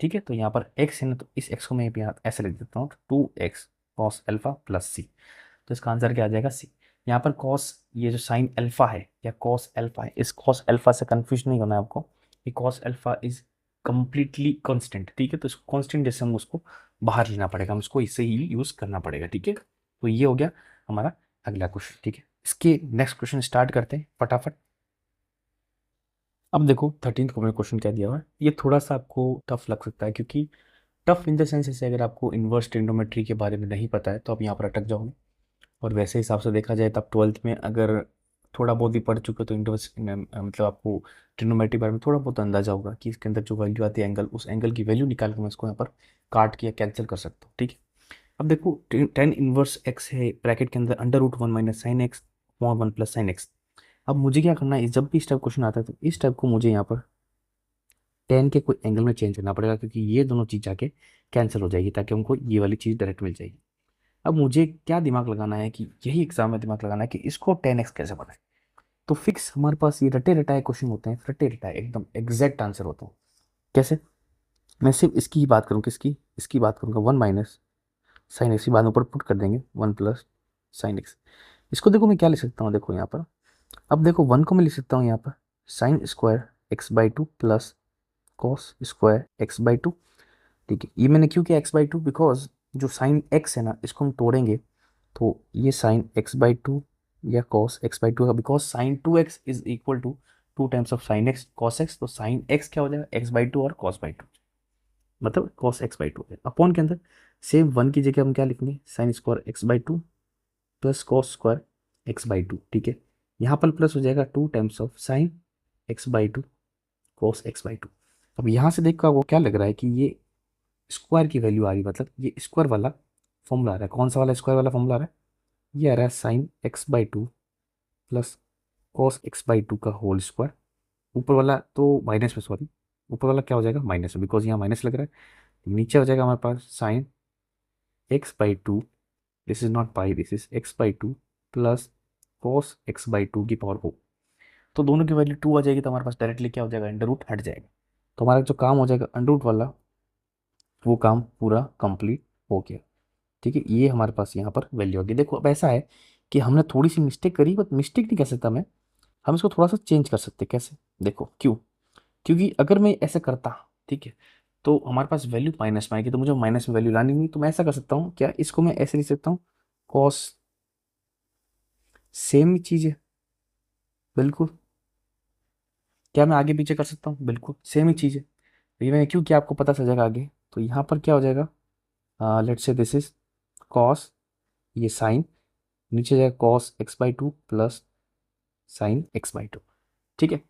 Speaker 1: ठीक है। तो यहाँ पर x है ना, तो इस x को मैं यहाँ ऐसे लिख देता हूँ 2x कॉस अल्फा प्लस सी। तो इसका आंसर क्या आ जाएगा सी। यहाँ पर कॉस, ये जो साइन अल्फा है या कॉस अल्फा है, इस कॉस अल्फा से कंफ्यूज नहीं होना है आपको। ये cos alpha is completely constant, ठीक है। तो इसको कांस्टेंट जैसे हम उसको बाहर लेना पड़ेगा, हम इसको इससे ही यूज़ करना पड़ेगा, ठीक है। तो ये हो गया हमारा अगला क्वेश्चन, ठीक है। इसके नेक्स्ट क्वेश्चन स्टार्ट करते हैं फटाफट। अब देखो 13th को मैंने क्वेश्चन क्या दिया हुआ है, ये थोड़ा सा आपको टफ लग सकता है, क्योंकि टफ इन द सेंस ऐसे अगर आपको इन्वर्स ट्रिग्नोमेट्री के बारे में नहीं पता है तो आप यहाँ पर अटक जाओगे। और वैसे हिसाब से देखा जाए तो आप 12th में अगर थोड़ा बहुत भी पढ़ चुके हो तो इन्वर्स मतलब आपको ट्रिग्नोमेट्री के बारे में थोड़ा बहुत अंदाजा होगा कि इसके अंदर जो वैल्यू आती है एंगल, उस एंगल की वैल्यू निकाल कर मैं इसको यहाँ पर काट के कैंसिल कर सकता हूँ, ठीक है। अब देखो टेन इनवर्स एक्स है ब्रैकेट के अंदर √1 minus sine x upon 1 plus sine x. अब मुझे क्या करना है, जब भी इस टाइप क्वेश्चन आता है तो इस टाइप को मुझे यहाँ पर टेन के कोई एंगल में चेंज करना पड़ेगा, क्योंकि ये दोनों चीज़ जाके कैंसिल हो जाएगी, ताकि हमको ये वाली चीज़ डायरेक्ट मिल जाएगी। अब मुझे क्या दिमाग लगाना है, कि यही एग्जाम में दिमाग लगाना है कि इसको 10x कैसे बनाए। तो फिक्स हमारे पास ये रटे रटाए क्वेश्चन होते हैं, रटे रटाए एकदम एग्जैक्ट आंसर होता है। कैसे, मैं सिर्फ इसकी ही बात करूँ, किसकी, इसकी बात करूँगा 1 माइनस साइन एक्स की बाद ऊपर पुट कर देंगे 1 प्लस साइन एक्स। इसको देखो मैं क्या लिख सकता हूँ, देखो यहाँ पर, अब देखो 1 को मैं लिख सकता हूँ यहाँ पर sine square x/2 plus cos square x/2, ठीक है। ये मैंने क्यों किया x/2, बिकॉज जो साइन x है ना, इसको हम तोड़ेंगे तो ये साइन x/2 या कॉस x/2 का, because sine 2x is equal to 2 times of sine x cos x, तो साइन x क्या हो जाएगा x/2 और cos/2, मतलब cos x/2 अपॉन के अंदर सेम 1 की जगह हम क्या लिखेंगे sine square x/2 plus cos square x/2, ठीक है। यहाँ पर प्लस हो जाएगा 2 times of sign x/2 cos x/2। अब यहाँ से देखकर वो क्या लग रहा है कि ये स्क्वायर की वैल्यू आ रही है, मतलब ये स्क्वायर वाला फॉर्मूला आ रहा है। कौन सा वाला स्क्वायर वाला फॉर्मूला आ रहा है, ये आ रहा है sign x/2 plus cos x/2 का होल स्क्वायर। ऊपर वाला तो माइनस में, सॉरी, ऊपर वाला क्या हो जाएगा माइनस में, बिकॉज यहाँ माइनस लग रहा है। नीचे हो जाएगा हमारे पास sine x/2, this is not pi, this is x/2 plus cos x/2 की पावर 4। तो दोनों की वैल्यू 2 आ जाएगी, तो हमारे पास डायरेक्टली क्या हो जाएगा, अंडर रूट हट जाएगा। तो हमारा जो काम हो जाएगा अंडर रूट वाला, वो काम पूरा कंप्लीट हो गया, ठीक है। ये हमारे पास यहाँ पर वैल्यू होगी। देखो अब ऐसा है कि हमने थोड़ी सी मिस्टेक करी, बट मिस्टेक नहीं कह सकता मैं, हम इसको थोड़ा सा चेंज कर सकते। कैसे, देखो क्यों, क्योंकि अगर मैं ऐसे करता, ठीक है, तो हमारे पास वैल्यू माइनस में आएगी, तो मुझे माइनस में वैल्यू लानी नहीं, तो मैं ऐसा कर सकता हूँ, क्या इसको मैं ऐसे लिख सकता हूँ, कॉस, सेम ही चीज़ है बिल्कुल। क्या मैं आगे पीछे कर सकता हूँ? बिल्कुल सेम ही चीज़ है। ये मैंने क्यों किया, आपको पता चल जाएगा आगे। तो यहाँ पर क्या हो जाएगा, let's say this is cos, ये साइन, नीचे जाएगा cos x by two plus sign x by to. ठीक है,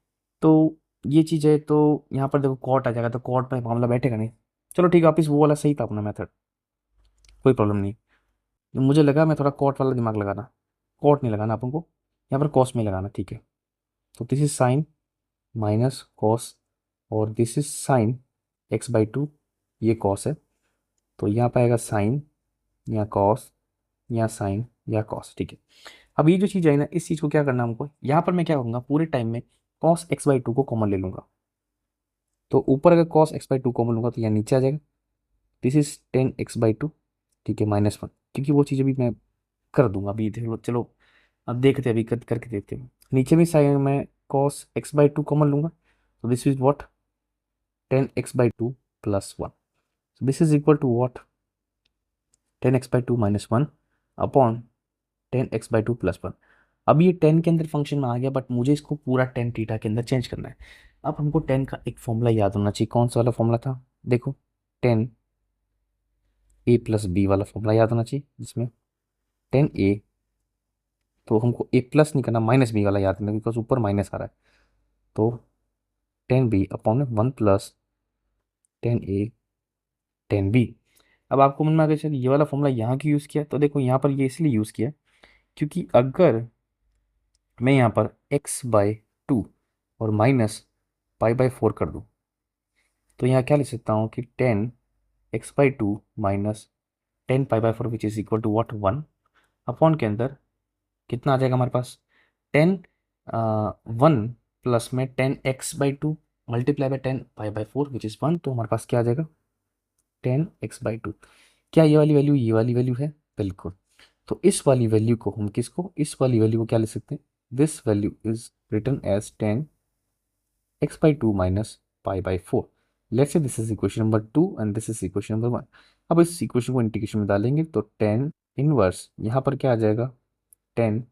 Speaker 1: तो ये चीज़ है, तो यहाँ पर देखो कॉट आ जाएगा, तो कॉट में मामला बैठेगा नहीं। चलो ठीक है, वापिस वो वाला सही था अपना मेथड, कोई प्रॉब्लम नहीं। मुझे लगा मैं थोड़ा कॉट वाला दिमाग लगाना, कॉट नहीं लगाना अपन को, यहाँ पर कॉस में लगाना। ठीक है, तो this is sine minus cos, और this is sine x by two, ये कॉस है, तो यहाँ पर आएगा साइन या कॉस या साइन या कॉस। ठीक है, अब ये जो चीज़ है ना, इस चीज़ को क्या करना है हमको, यहाँ पर मैं क्या करूँगा, पूरे टाइम में कॉस एक्स बाई टू को कॉमन ले लूँगा। तो ऊपर अगर cos x by two common लूँगा तो यहाँ नीचे आ जाएगा, this is ten x by to. ठीक है, माइनस वन, क्योंकि वो चीज़ अभी मैं कर दूंगा, अभी देख लो, चलो अब देखते हैं, अभी करके देखते हैं। नीचे भी साइन में cos x by two common लूँगा, तो this is what, tan x by two plus one, this is equal to what, tan x by two minus one upon tan x by two plus one. अब ये ten के अंदर function में आ गया, but मुझे इसको पूरा टेन थीटा के अंदर चेंज करना है। अब हमको टेन का एक फॉर्मूला याद होना चाहिए, कौन सा वाला फॉर्मूला था, देखो, टेन ए प्लस बी वाला फॉर्मूला याद होना चाहिए, जिसमें टेन ए, तो हमको ए प्लस नहीं करना, माइनस बी वाला याद करना, बिकॉज ऊपर माइनस आ रहा है। तो tan b upon one plus tan a tan b. अब आपको मन में आ गया, चल ये वाला फॉर्मूला यहाँ क्यों यूज़ किया, तो देखो यहाँ पर ये इसलिए यूज़ किया क्योंकि अगर मैं यहाँ पर एक्स बाई टू और माइनस पाई बाई फोर कर दूँ, तो यहाँ क्या लिख सकता हूँ कि tan x by two minus tan pi by four which is equal to what, one, upon के अंदर कितना आ जाएगा हमारे पास, टेन वन प्लस में tan x by two multiply by tan pi by four which is one, तो हमारे पास क्या आ जाएगा, टेन एक्स बाई टू। क्या ये वाली वैल्यू ये वाली वैल्यू है, बिल्कुल। तो इस वाली वैल्यू को हम किसको, इस वाली वैल्यू को क्या लिख सकते हैं, this value is written as tan x by two minus pi by four. Let's say this is equation number two and this is equation number one. अब इस इक्वेशन को इंटीग्रेशन में डालेंगे तो टेन इनवर्स यहाँ पर क्या आ जाएगा, ten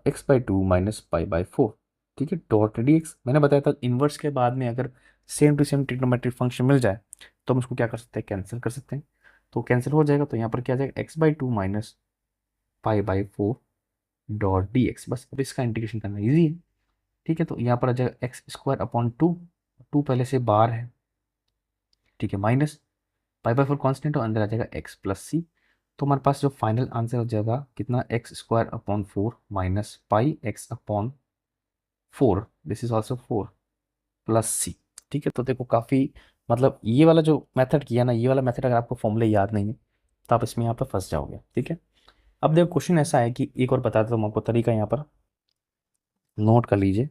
Speaker 1: x by two minus pi by four. ठीक है, डॉट डी एक्स, मैंने बताया था इनवर्स के बाद में अगर same to same trigonometric function मिल जाए तो हम उसको क्या कर सकते हैं, कैंसिल कर सकते हैं। तो कैंसिल हो जाएगा, तो यहाँ पर क्या आ जाएगा, x by two minus pi by four dot d x. बस अब इसका इंटीग्रेशन करना ईजी है। ठीक है, तो यहाँ पर आ जाएगा x square upon two, two पहले से बाहर है, ठीक है, minus pi by four constant, और अंदर आ जाएगा एक्स प्लस सी। तो हमारे पास जो फाइनल आंसर हो जाएगा कितना, x square upon four minus pi x upon four, this is also four plus C. ठीक है, तो देखो काफ़ी, मतलब ये वाला जो मेथड किया ना, ये वाला मेथड अगर आपको फॉर्मूले याद नहीं है तो आप इसमें यहाँ पर फंस जाओगे। ठीक है, अब देखो क्वेश्चन ऐसा है कि एक और बताता हूँ आपको तरीका, यहाँ पर नोट कर लीजिए।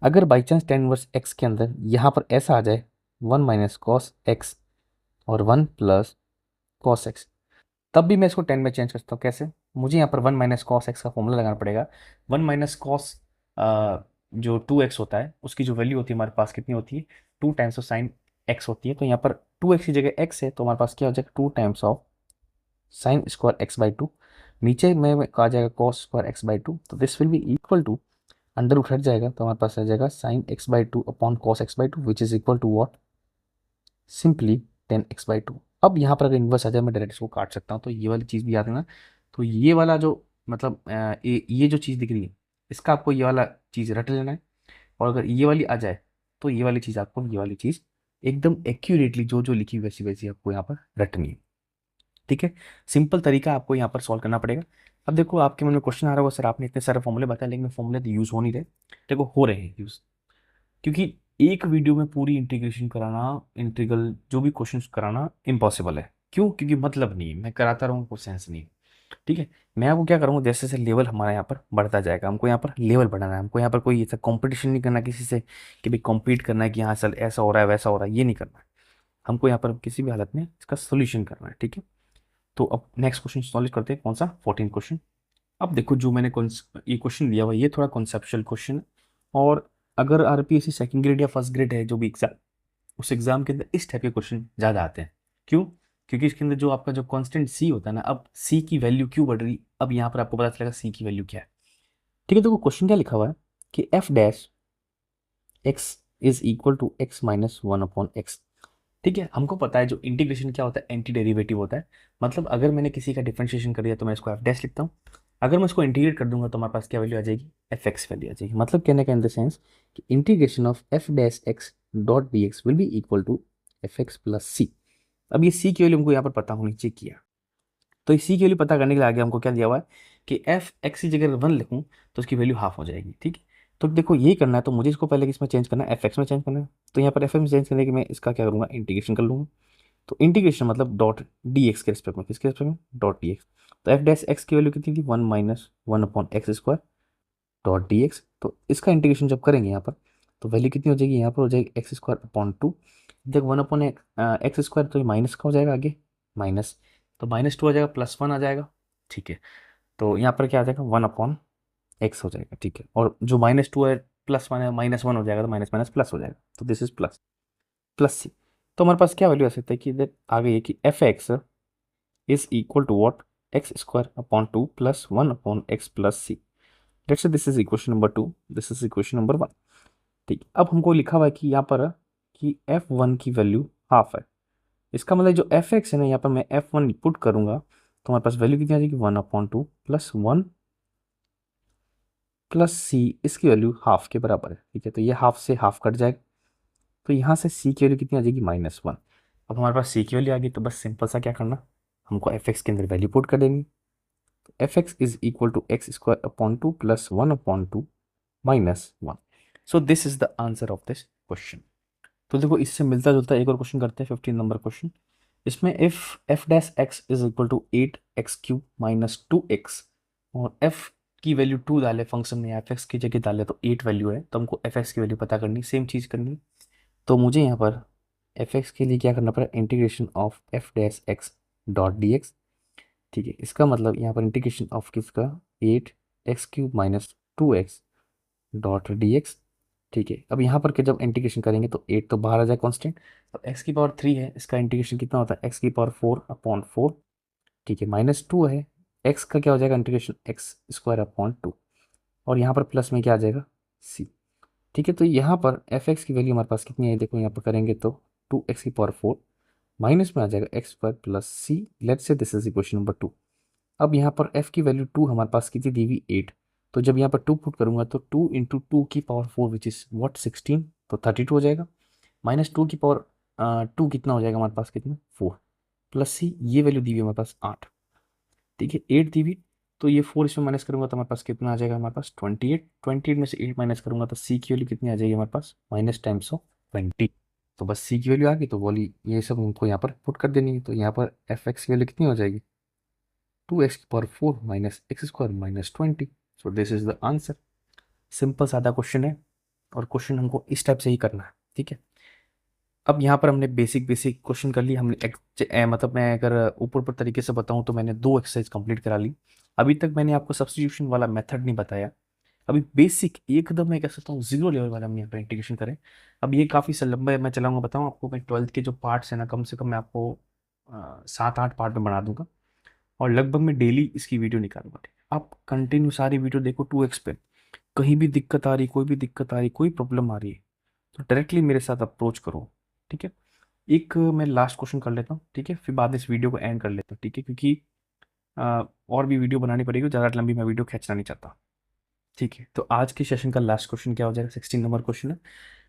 Speaker 1: अगर by chance ten inverse x के अंदर यहाँ पर ऐसा आ जाए, वन माइनस कॉस एक्स और वन प्लस कॉस एक्स, तब भी मैं इसको टेन में चेंज कर सकता हूँ। कैसे, मुझे यहाँ पर वन माइनस कॉस एक्स का फॉर्मूला लगाना पड़ेगा। वन माइनस कॉस जो टू एक्स होता है उसकी जो वैल्यू होती है हमारे पास कितनी होती है, to times of sine x होती है। तो यहाँ पर टू एक्स की जगह एक्स है, तो हमारे पास क्या हो जाएगा, two times of sine square x by two, नीचे में आ जाएगा cos square x by two, तो this will be equal to, under उठ जाएगा तो हमारे पास आ जाएगा sine x by two upon cos x by two which is equal to what, simply tan x by two. अब यहाँ पर अगर इन्वर्स आ जाए मैं डायरेक्ट इसको काट सकता हूँ, तो ये वाली चीज़ भी याद रखना। तो ये वाला जो मतलब ये जो चीज़ दिख रही है, इसका आपको ये वाला चीज़ रट लेना है, और अगर ये वाली आ जाए तो ये वाली चीज़ आपको, ये वाली चीज़ एकदम एक्यूरेटली जो जो लिखी वैसी वैसी आपको यहाँ पर रटनी है। ठीक है, सिंपल तरीका आपको यहाँ पर सॉल्व करना पड़ेगा। अब देखो आपके मन में क्वेश्चन आ रहा होगा, सर आपने इतने सारे फॉर्मूले बताए लेकिन फॉर्मूले तो यूज़ हो नहीं रहे। देखो हो रहे हैं यूज़, क्योंकि एक वीडियो में पूरी इंटीग्रेशन कराना, इंटीग्रल जो भी क्वेश्चंस कराना इम्पॉसिबल है। क्यों, क्योंकि मतलब नहीं है, मैं कराता रहूँ कोई सेंस नहीं है। ठीक है, मैं आपको क्या करूँगा, जैसे जैसे लेवल हमारा यहाँ पर बढ़ता जाएगा, हमको यहाँ पर लेवल बढ़ाना है, हमको यहाँ पर कोई ऐसा कंपटीशन नहीं करना किसी से कि भाई कॉम्पीट करना है कि हाँ सर ऐसा हो रहा है वैसा हो रहा है, ये नहीं करना है। हमको यहाँ पर किसी भी हालत में इसका सोल्यूशन करना है। ठीक है, तो अब नेक्स्ट क्वेश्चन सॉल्व करते हैं, कौन सा, 14 क्वेश्चन। अब देखो जो मैंने ये क्वेश्चन दिया हुआ ये थोड़ा कॉन्सेप्चुअल क्वेश्चन है, और अगर आरपीएससी सेकंड ग्रेड या फर्स्ट ग्रेड है जो भी एग्जाम उस एग्जाम के अंदर इस टाइप के क्वेश्चन ज़्यादा आते हैं। क्यों? क्योंकि इसके अंदर जो आपका जो कांस्टेंट सी होता है ना, अब सी की वैल्यू क्यों बढ़ रही, अब यहाँ पर आपको पता चलेगा सी की वैल्यू क्या है। ठीक है, तो क्वेश्चन क्या लिखा हुआ है कि f dash x is equal to x minus one upon x. ठीक है, हमको पता है जो इंटीग्रेशन क्या होता है, एंटी डेरिवेटिव होता है। मतलब अगर मैंने किसी का डिफरेंशिएशन कर दिया तो मैं इसको एफ डैश लिखता हूँ, अगर मैं इसको इंटीग्रेट कर दूंगा तो हमारे पास क्या वैल्यू आ जाएगी, एफ एक्स वैल्यू आ जाएगी। मतलब कहने का इन द सेंस कि integration of f dash x dot d x will be equal to f x plus c. अब ये सी की वैल्यू हमको यहाँ पर पता होनी चाहिए किया, तो इस सी की वैल्यू पता करने के लिए आगे हमको क्या दिया हुआ है कि एफ एक्स की जगह वन लिखूँ तो उसकी वैल्यू हाफ हो जाएगी। ठीक है, तो देखो ये करना है तो मुझे इसको पहले किसमें चेंज करना है, एफ एक्स में चेंज करना है। तो यहाँ पर एफ एक्स में चेंज करने के मैं इसका क्या करूँगा, इंटीग्रेशन कर लूँगा। तो इंटीग्रेशन मतलब डॉट डी एक्स के रिस्पेक्ट में, किसके रिस्पेक्ट में, डॉट डी एक्स। तो एफ डैश एक्स की वैल्यू कितनी थी, one minus one upon x square dot d x. तो इसका इंटीग्रेशन जब करेंगे यहाँ पर तो वैल्यू कितनी हो जाएगी, यहाँ पर हो जाएगी एक्स स्क्वायर अपॉन टू। जब वन अपॉन एक्स स्क्वायर तो ये माइनस का हो जाएगा आगे, माइनस, तो माइनस टू आ जाएगा, प्लस वन आ जाएगा। ठीक है, तो यहाँ पर क्या आ जाएगा, वन अपॉन एक्स हो जाएगा। ठीक है, और जो माइनस टू है प्लस वन है, माइनस वन हो जाएगा, तो माइनस माइनस प्लस हो जाएगा, तो दिस इज प्लस प्लस सी। तो हमारे पास क्या वैल्यू आ सकता है कि दैट आ गई है कि f x is equal to what, x square upon two plus one upon x plus c. Let's say this is equation number two, this is equation number one. ठीक, अब हमको लिखा हुआ है कि यहाँ पर कि एफ वन की वैल्यू हाफ है। इसका मतलब जो एफ एक्स है ना, यहाँ पर मैं एफ वन पुट करूंगा तो हमारे पास वैल्यू कितनी आ जाएगी, one upon two plus one plus c, इसकी वैल्यू हाफ के बराबर है। ठीक है, तो ये हाफ से हाफ कट जाएगा, तो यहाँ से सी की वैल्यू कितनी आ जाएगी, माइनस वन। अब हमारे पास सी की वैल्यू आ गई, तो बस सिंपल सा क्या करना, हमको एफ एक्स के अंदर वैल्यू पुट कर देनी। तो f x is equal to x square upon two plus one upon two minus one. So this is the answer of this question. तो देखो इससे मिलता जुलता एक और क्वेश्चन करते हैं, 15 नंबर क्वेश्चन। इसमें if f dash x is equal to eight x cube minus two x, और एफ की वैल्यू टू डाले फंक्शन में, एफ एक्स की जगह डाले तो एट वैल्यू है, तो हमको एफ एक्स की वैल्यू पता करनी, सेम चीज़ करनी। तो मुझे यहाँ पर एफ एक्स के लिए क्या करना पड़ेगा, integration of f dash x dot d x. ठीक है, इसका मतलब यहाँ पर इंटीग्रेशन ऑफ किसका, eight x cube minus two x dot d x. ठीक है, अब यहाँ पर के जब इंटीग्रेशन करेंगे तो एट तो बाहर आ जाए कांस्टेंट, तो एक्स की पावर थ्री है, इसका इंटीग्रेशन कितना होता है, एक्स की पावर फोर अपॉन फोर। ठीक है, माइनस टू है, एक्स का क्या हो जाएगा, integration x square upon to, और यहाँ पर प्लस में क्या आ जाएगा, सी। ठीक है, तो यहाँ पर एफ एक्स की वैल्यू हमारे पास कितनी है, देखो यहाँ पर करेंगे तो टू एक्स की पावर फोर माइनस में आ जाएगा x square plus c. Let's say this is equation number two. अब यहाँ पर f की वैल्यू टू हमारे पास कितनी दी हुई, एट। तो जब यहाँ पर टू पुट करूंगा तो टू इंटू टू की power four which is what, sixteen, तो 32 हो जाएगा। माइनस टू की पावर टू कितना हो जाएगा हमारे पास, कितना, फोर, प्लस सी, ये वैल्यू दी हुई है हमारे पास आठ। ठीक है, एट दी हुई, तो ये फोर इसमें माइनस करूंगा तो हमारे पास कितना आ जाएगा, हमारे पास 28। 28 में से एट माइनस करूंगा तो सी की वैल्यू कितनी आ जाएगी हमारे पास, माइनस टाइम्स ऑफ 20। तो बस सी की वैल्यू आ गई, तो बोली ये सब हमको यहाँ पर पुट कर देनी है। तो यहाँ पर एफ एक्स की वैल्यू कितनी हो जाएगी, टू एक्स की power four minus x square minus 20। So this is the answer. Simple सादा क्वेश्चन है, और क्वेश्चन हमको इस टाइप से ही करना है। ठीक है, अब यहाँ पर हमने बेसिक बेसिक क्वेश्चन कर लिए हमने मतलब मैं अगर ऊपर ऊपर तरीके से बताऊँ तो मैंने दो एक्सरसाइज कंप्लीट करा ली। अभी तक मैंने आपको सब्स्टिट्यूशन वाला मेथड नहीं बताया। अभी बेसिक एकदम मैं कह सकता हूँ जीरो लेवल वाला हम यहाँ पर इंटीग्रेशन करें। अब ये काफ़ी लंबा मैं चलाऊंगा, बताऊँ आपको, मैं ट्वेल्थ के जो पार्ट्स हैं ना, कम से कम मैं आपको सात आठ पार्ट में बना दूंगा, और लगभग मैं डेली इसकी वीडियो निकालूंगा। ठीक है? आप कंटिन्यू सारी वीडियो देखो 2x पे। कहीं भी दिक्कत आ रही, कोई भी दिक्कत आ रही, कोई प्रॉब्लम आ रही है तो डायरेक्टली मेरे साथ अप्रोच करो। ठीक है, एक मैं लास्ट क्वेश्चन कर लेता हूँ, ठीक है, फिर बाद में इस वीडियो को एंड कर लेता हूँ। ठीक है, क्योंकि और भी वीडियो बनानी पड़ेगी, ज़्यादा लंबी मैं वीडियो खींचना नहीं चाहता। ठीक है, तो आज के सेशन का लास्ट क्वेश्चन क्या हो जाएगा, 16 नंबर क्वेश्चन है।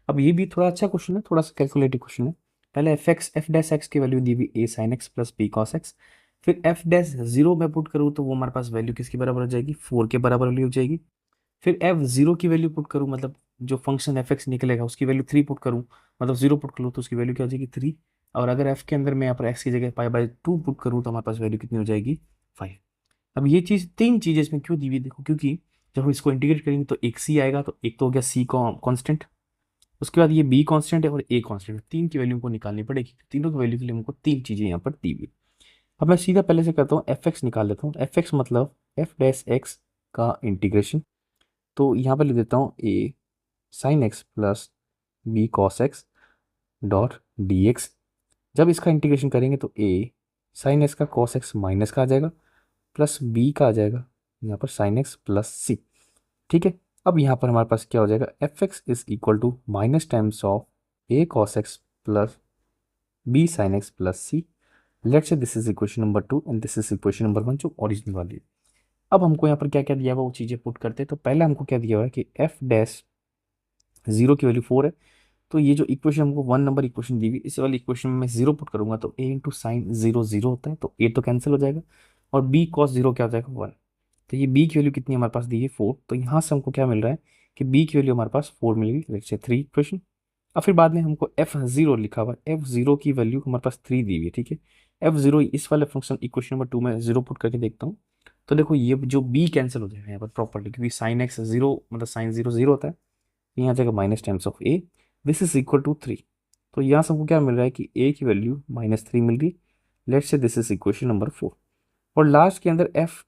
Speaker 1: अब ये भी थोड़ा अच्छा क्वेश्चन है, थोड़ा सा कैलकुलेटिव क्वेश्चन है। पहले एफ डैश एक्स की वैल्यू दी हुई a sine x plus b cos x. फिर एफ डैश जीरो में पुट करूँ तो वो हमारे पास वैल्यू किसके बराबर हो जाएगी, फोर के बराबर वैल्यू हो जाएगी। फिर एफ जीरो की वैल्यू पुट करूँ, मतलब जो फंक्शन एफ एक्स निकलेगा उसकी वैल्यू थ्री पुट करूँ, मतलब जीरो पुट करूँ तो उसकी वैल्यू क्या हो जाएगी, थ्री। और अगर एफ के अंदर मैं यहाँ पर एक्स की जगह पाई बाई टू पुट करूँ तो हमारे पास वैल्यू कितनी हो जाएगी, फाइव। अब ये चीज़, तीन चीज़ें इसमें क्यों दी हुई देखो, क्योंकि जब हम इसको इंटीग्रेट करेंगे तो एक सी आएगा, तो एक तो हो गया सी कॉन्स्टेंट, उसके बाद ये बी कांस्टेंट है और ए कांस्टेंट है, तीन की वैल्यू हमको निकालनी पड़ेगी। तीनों की वैल्यू के लिए हमको तीन चीज़ें यहाँ पर दी हुई। अब मैं सीधा पहले से करता हूँ, एफ एक्स निकाल लेता हूँ। एफ एक्स मतलब एफ डैश एक्स का इंटीग्रेशन, तो यहाँ पर लिख देता हूँ a sine x plus b cos x dot d x. जब इसका इंटीग्रेशन करेंगे तो ए साइन एक्स का कॉस एक्स माइनस का आ जाएगा प्लस बी का आ जाएगा यहाँ पर साइन एक्स प्लस सी। ठीक है, अब यहाँ पर हमारे पास क्या हो जाएगा, f x is equal to minus times of a cos x plus b sine x plus c. Let's say this is equation number 2 and this is equation number 1 जो ओरिजिनल वाली है। अब हमको यहाँ पर क्या क्या दिया हुआ वो चीज़ें पुट करते हैं। तो पहले हमको क्या दिया हुआ है कि एफ डैश जीरो की वैल्यू 4 है। तो ये जो इक्वेशन हमको 1 नंबर इक्वेशन दी हुई, इस वाली इक्वेशन में मैं जीरो पुट करूंगा तो ए इंटू साइन जीरो जीरो होता है, तो ए तो कैंसिल हो जाएगा और बी कॉस जीरो क्या हो जाएगा 1। तो ये बी की वैल्यू कितनी हमारे पास दी है 4। तो यहाँ से हमको क्या मिल रहा है कि बी की वैल्यू हमारे पास 4 मिल गई, लेट्स से 3 इक्वेशन। और फिर बाद में हमको एफ जीरो लिखा हुआ है, एफ जीरो की वैल्यू हमारे पास 3 दी हुई है। ठीक है, एफ जीरो इस वाले फंक्शन इक्वेशन नंबर 2 में जीरो पुट करके देखता हूँ। तो देखो ये जो बी कैंसिल हो जाएगा यहाँ पर प्रॉपर्ली, क्योंकि साइन एक्स जीरो मतलब साइन जीरो जीरो होता है। यहाँ आ जाएगा minus times of a, this is equal to 3। तो यहाँ से हमको क्या मिल रहा है कि ए की वैल्यू -3 मिल रही। Let's say this is equation number 4। और लास्ट के अंदर एफ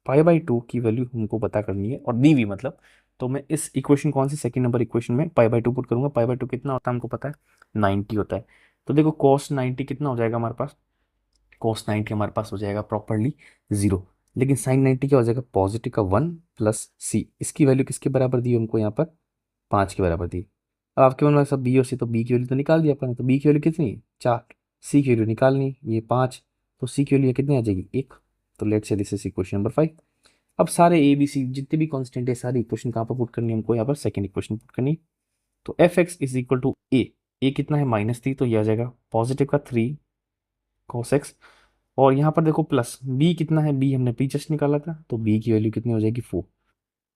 Speaker 1: पाई/2 की वैल्यू हमको पता करनी है और दी हुई मतलब। तो मैं इस इक्वेशन कौन सी सेकंड नंबर इक्वेशन में पाई/2 पुट करूंगा। पाई/2 कितना होता है हमको पता है, 90 होता है। तो देखो cos 90 कितना हो जाएगा हमारे पास, cos 90 हमारे पास हो जाएगा प्रॉपरली 0। लेकिन sin 90 क्या हो जाएगा, पॉजिटिव का 1 प्लस सी। इसकी वैल्यू किसके बराबर दी हमको यहाँ पर, 5 के बराबर दी। अब आपके मन में सब बी और सी, तो बी की वैल्यू तो निकाल दिया अपन ने। तो बी की वैल्यू कितनी है 4, सी की वैल्यू निकालनी ये 5, तो सी की वैल्यू कितनी आ जाएगी 1। तो लेट से दिस इज इक्वेशन नंबर 5। अब सारे ए बी सी जितने भी कांस्टेंट है सारी इक्वेशन कहाँ पर पुट करनी है हमको, यहाँ पर सेकंड इक्वेशन पुट करनी है। तो f x is equal to a कितना है -3, तो ये आ जाएगा पॉजिटिव का 3 cos एक्स। और यहाँ पर देखो प्लस बी कितना है, बी हमने पी जस्ट निकाला था, तो बी की वैल्यू कितनी हो जाएगी 4।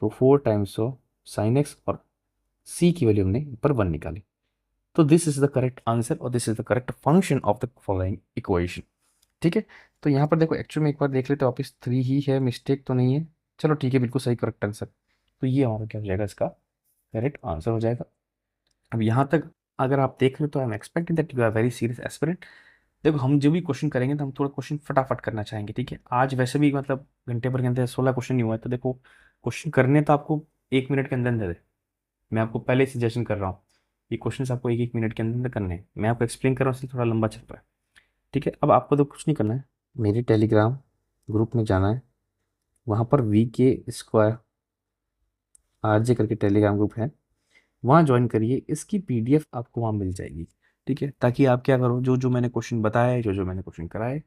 Speaker 1: तो 4 टाइम्स ऑफ साइन एक्स और सी की वैल्यू हमने पर 1 निकाली। तो this is the correct answer और this is the correct function of the following equation. ठीक है, तो यहाँ पर देखो एक्चुअल में एक बार देख लेते वापस 3 ही है, मिस्टेक तो नहीं है। चलो ठीक है, बिल्कुल सही करेक्ट आंसर। तो ये हमारा क्या हो जाएगा, इसका करेक्ट आंसर हो जाएगा। अब यहाँ तक अगर आप देख रहे हो तो I am expecting that you are very serious aspirant. देखो हम जो भी क्वेश्चन करेंगे तो हम थोड़ा क्वेश्चन फटाफट करना चाहेंगे। ठीक है, आज वैसे भी मतलब घंटे भर के अंदर 16 क्वेश्चन नहीं हुआ है, तो देखो क्वेश्चन करने तो आपको 1 मिनट के अंदर अंदर है। मैं आपको पहले ही सजेशन कर रहा हूँ, ये क्वेश्चन आपको 1-1 मिनट के अंदर अंदर करने हैं। मैं आपको एक्सप्लेन कर रहा हूँ इसलिए थोड़ा लंबा चल रहा है। ठीक है, अब आपको तो कुछ नहीं करना है, मेरे टेलीग्राम ग्रुप में जाना है। वहाँ पर VK² RJ करके टेलीग्राम ग्रुप है, वहाँ ज्वाइन करिए। इसकी PDF आपको वहाँ मिल जाएगी। ठीक है, ताकि आप क्या करो, जो जो मैंने क्वेश्चन बताया है, जो जो मैंने क्वेश्चन कराए,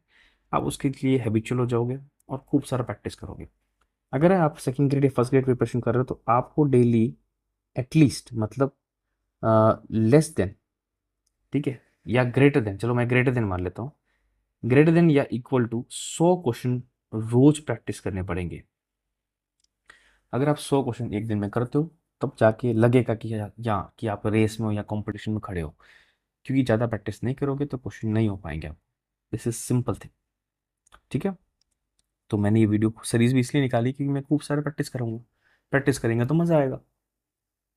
Speaker 1: आप उसके लिए हैबिचुअल हो जाओगे और खूब सारा प्रैक्टिस करोगे। अगर आप सेकंड ग्रेड या फर्स्ट ग्रेड प्रिपरेशन कर रहे हो तो आपको डेली एटलीस्ट मतलब लेस देन, ठीक है, या ग्रेटर देन, चलो मैं ग्रेटर देन मान लेता हूँ, ग्रेटर देन या इक्वल टू 100 क्वेश्चन रोज प्रैक्टिस करने पड़ेंगे। अगर आप 100 क्वेश्चन एक दिन में करते हो तब जाके लगेगा कि या कि आप रेस में हो या कंपटीशन में खड़े हो। क्योंकि ज़्यादा प्रैक्टिस नहीं करोगे तो क्वेश्चन नहीं हो पाएंगे आप। This is simple thing. ठीक है, तो मैंने ये वीडियो सीरीज भी इसलिए निकाली क्योंकि मैं खूब सारा प्रैक्टिस करूँगा। प्रैक्टिस करेंगे तो मज़ा आएगा।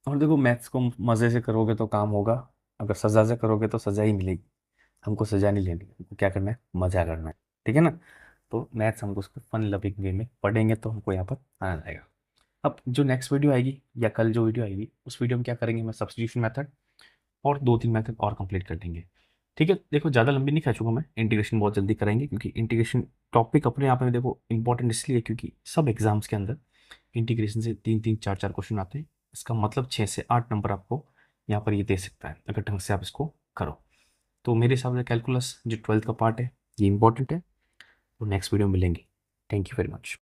Speaker 1: और देखो मैथ्स को मज़े से करोगे तो काम होगा, अगर सजा से करोगे तो सजा ही मिलेगी। हमको सजा नहीं लेनी, हमको क्या करना है, मज़ा करना है। ठीक है ना, तो मैथ्स हमको उसको फन लविंग वे में पढ़ेंगे तो हमको यहाँ पर आनंद आएगा। अब जो नेक्स्ट वीडियो आएगी या कल जो वीडियो आएगी उस वीडियो में क्या करेंगे, मैं सब्स्टिट्यूशन मेथड और 2-3 मेथड और कंप्लीट कर देंगे। ठीक है, देखो ज़्यादा लंबी नहीं खींचूंगा मैं, इंटीग्रेशन बहुत जल्दी कराएंगे क्योंकि इंटीग्रेशन टॉपिक अपने आप में देखो इंपॉर्टेंट इसलिए क्योंकि सब एग्जाम्स के अंदर इंटीग्रेशन से 3-3 4-4 क्वेश्चन आते हैं। इसका मतलब 6 से 8 नंबर आपको यहाँ पर ये दे सकता है अगर ढंग से आप इसको करो। तो मेरे हिसाब से कैलकुलस जो 12th का पार्ट है ये इंपॉर्टेंट है। तो नेक्स्ट वीडियो में मिलेंगे। Thank you very much.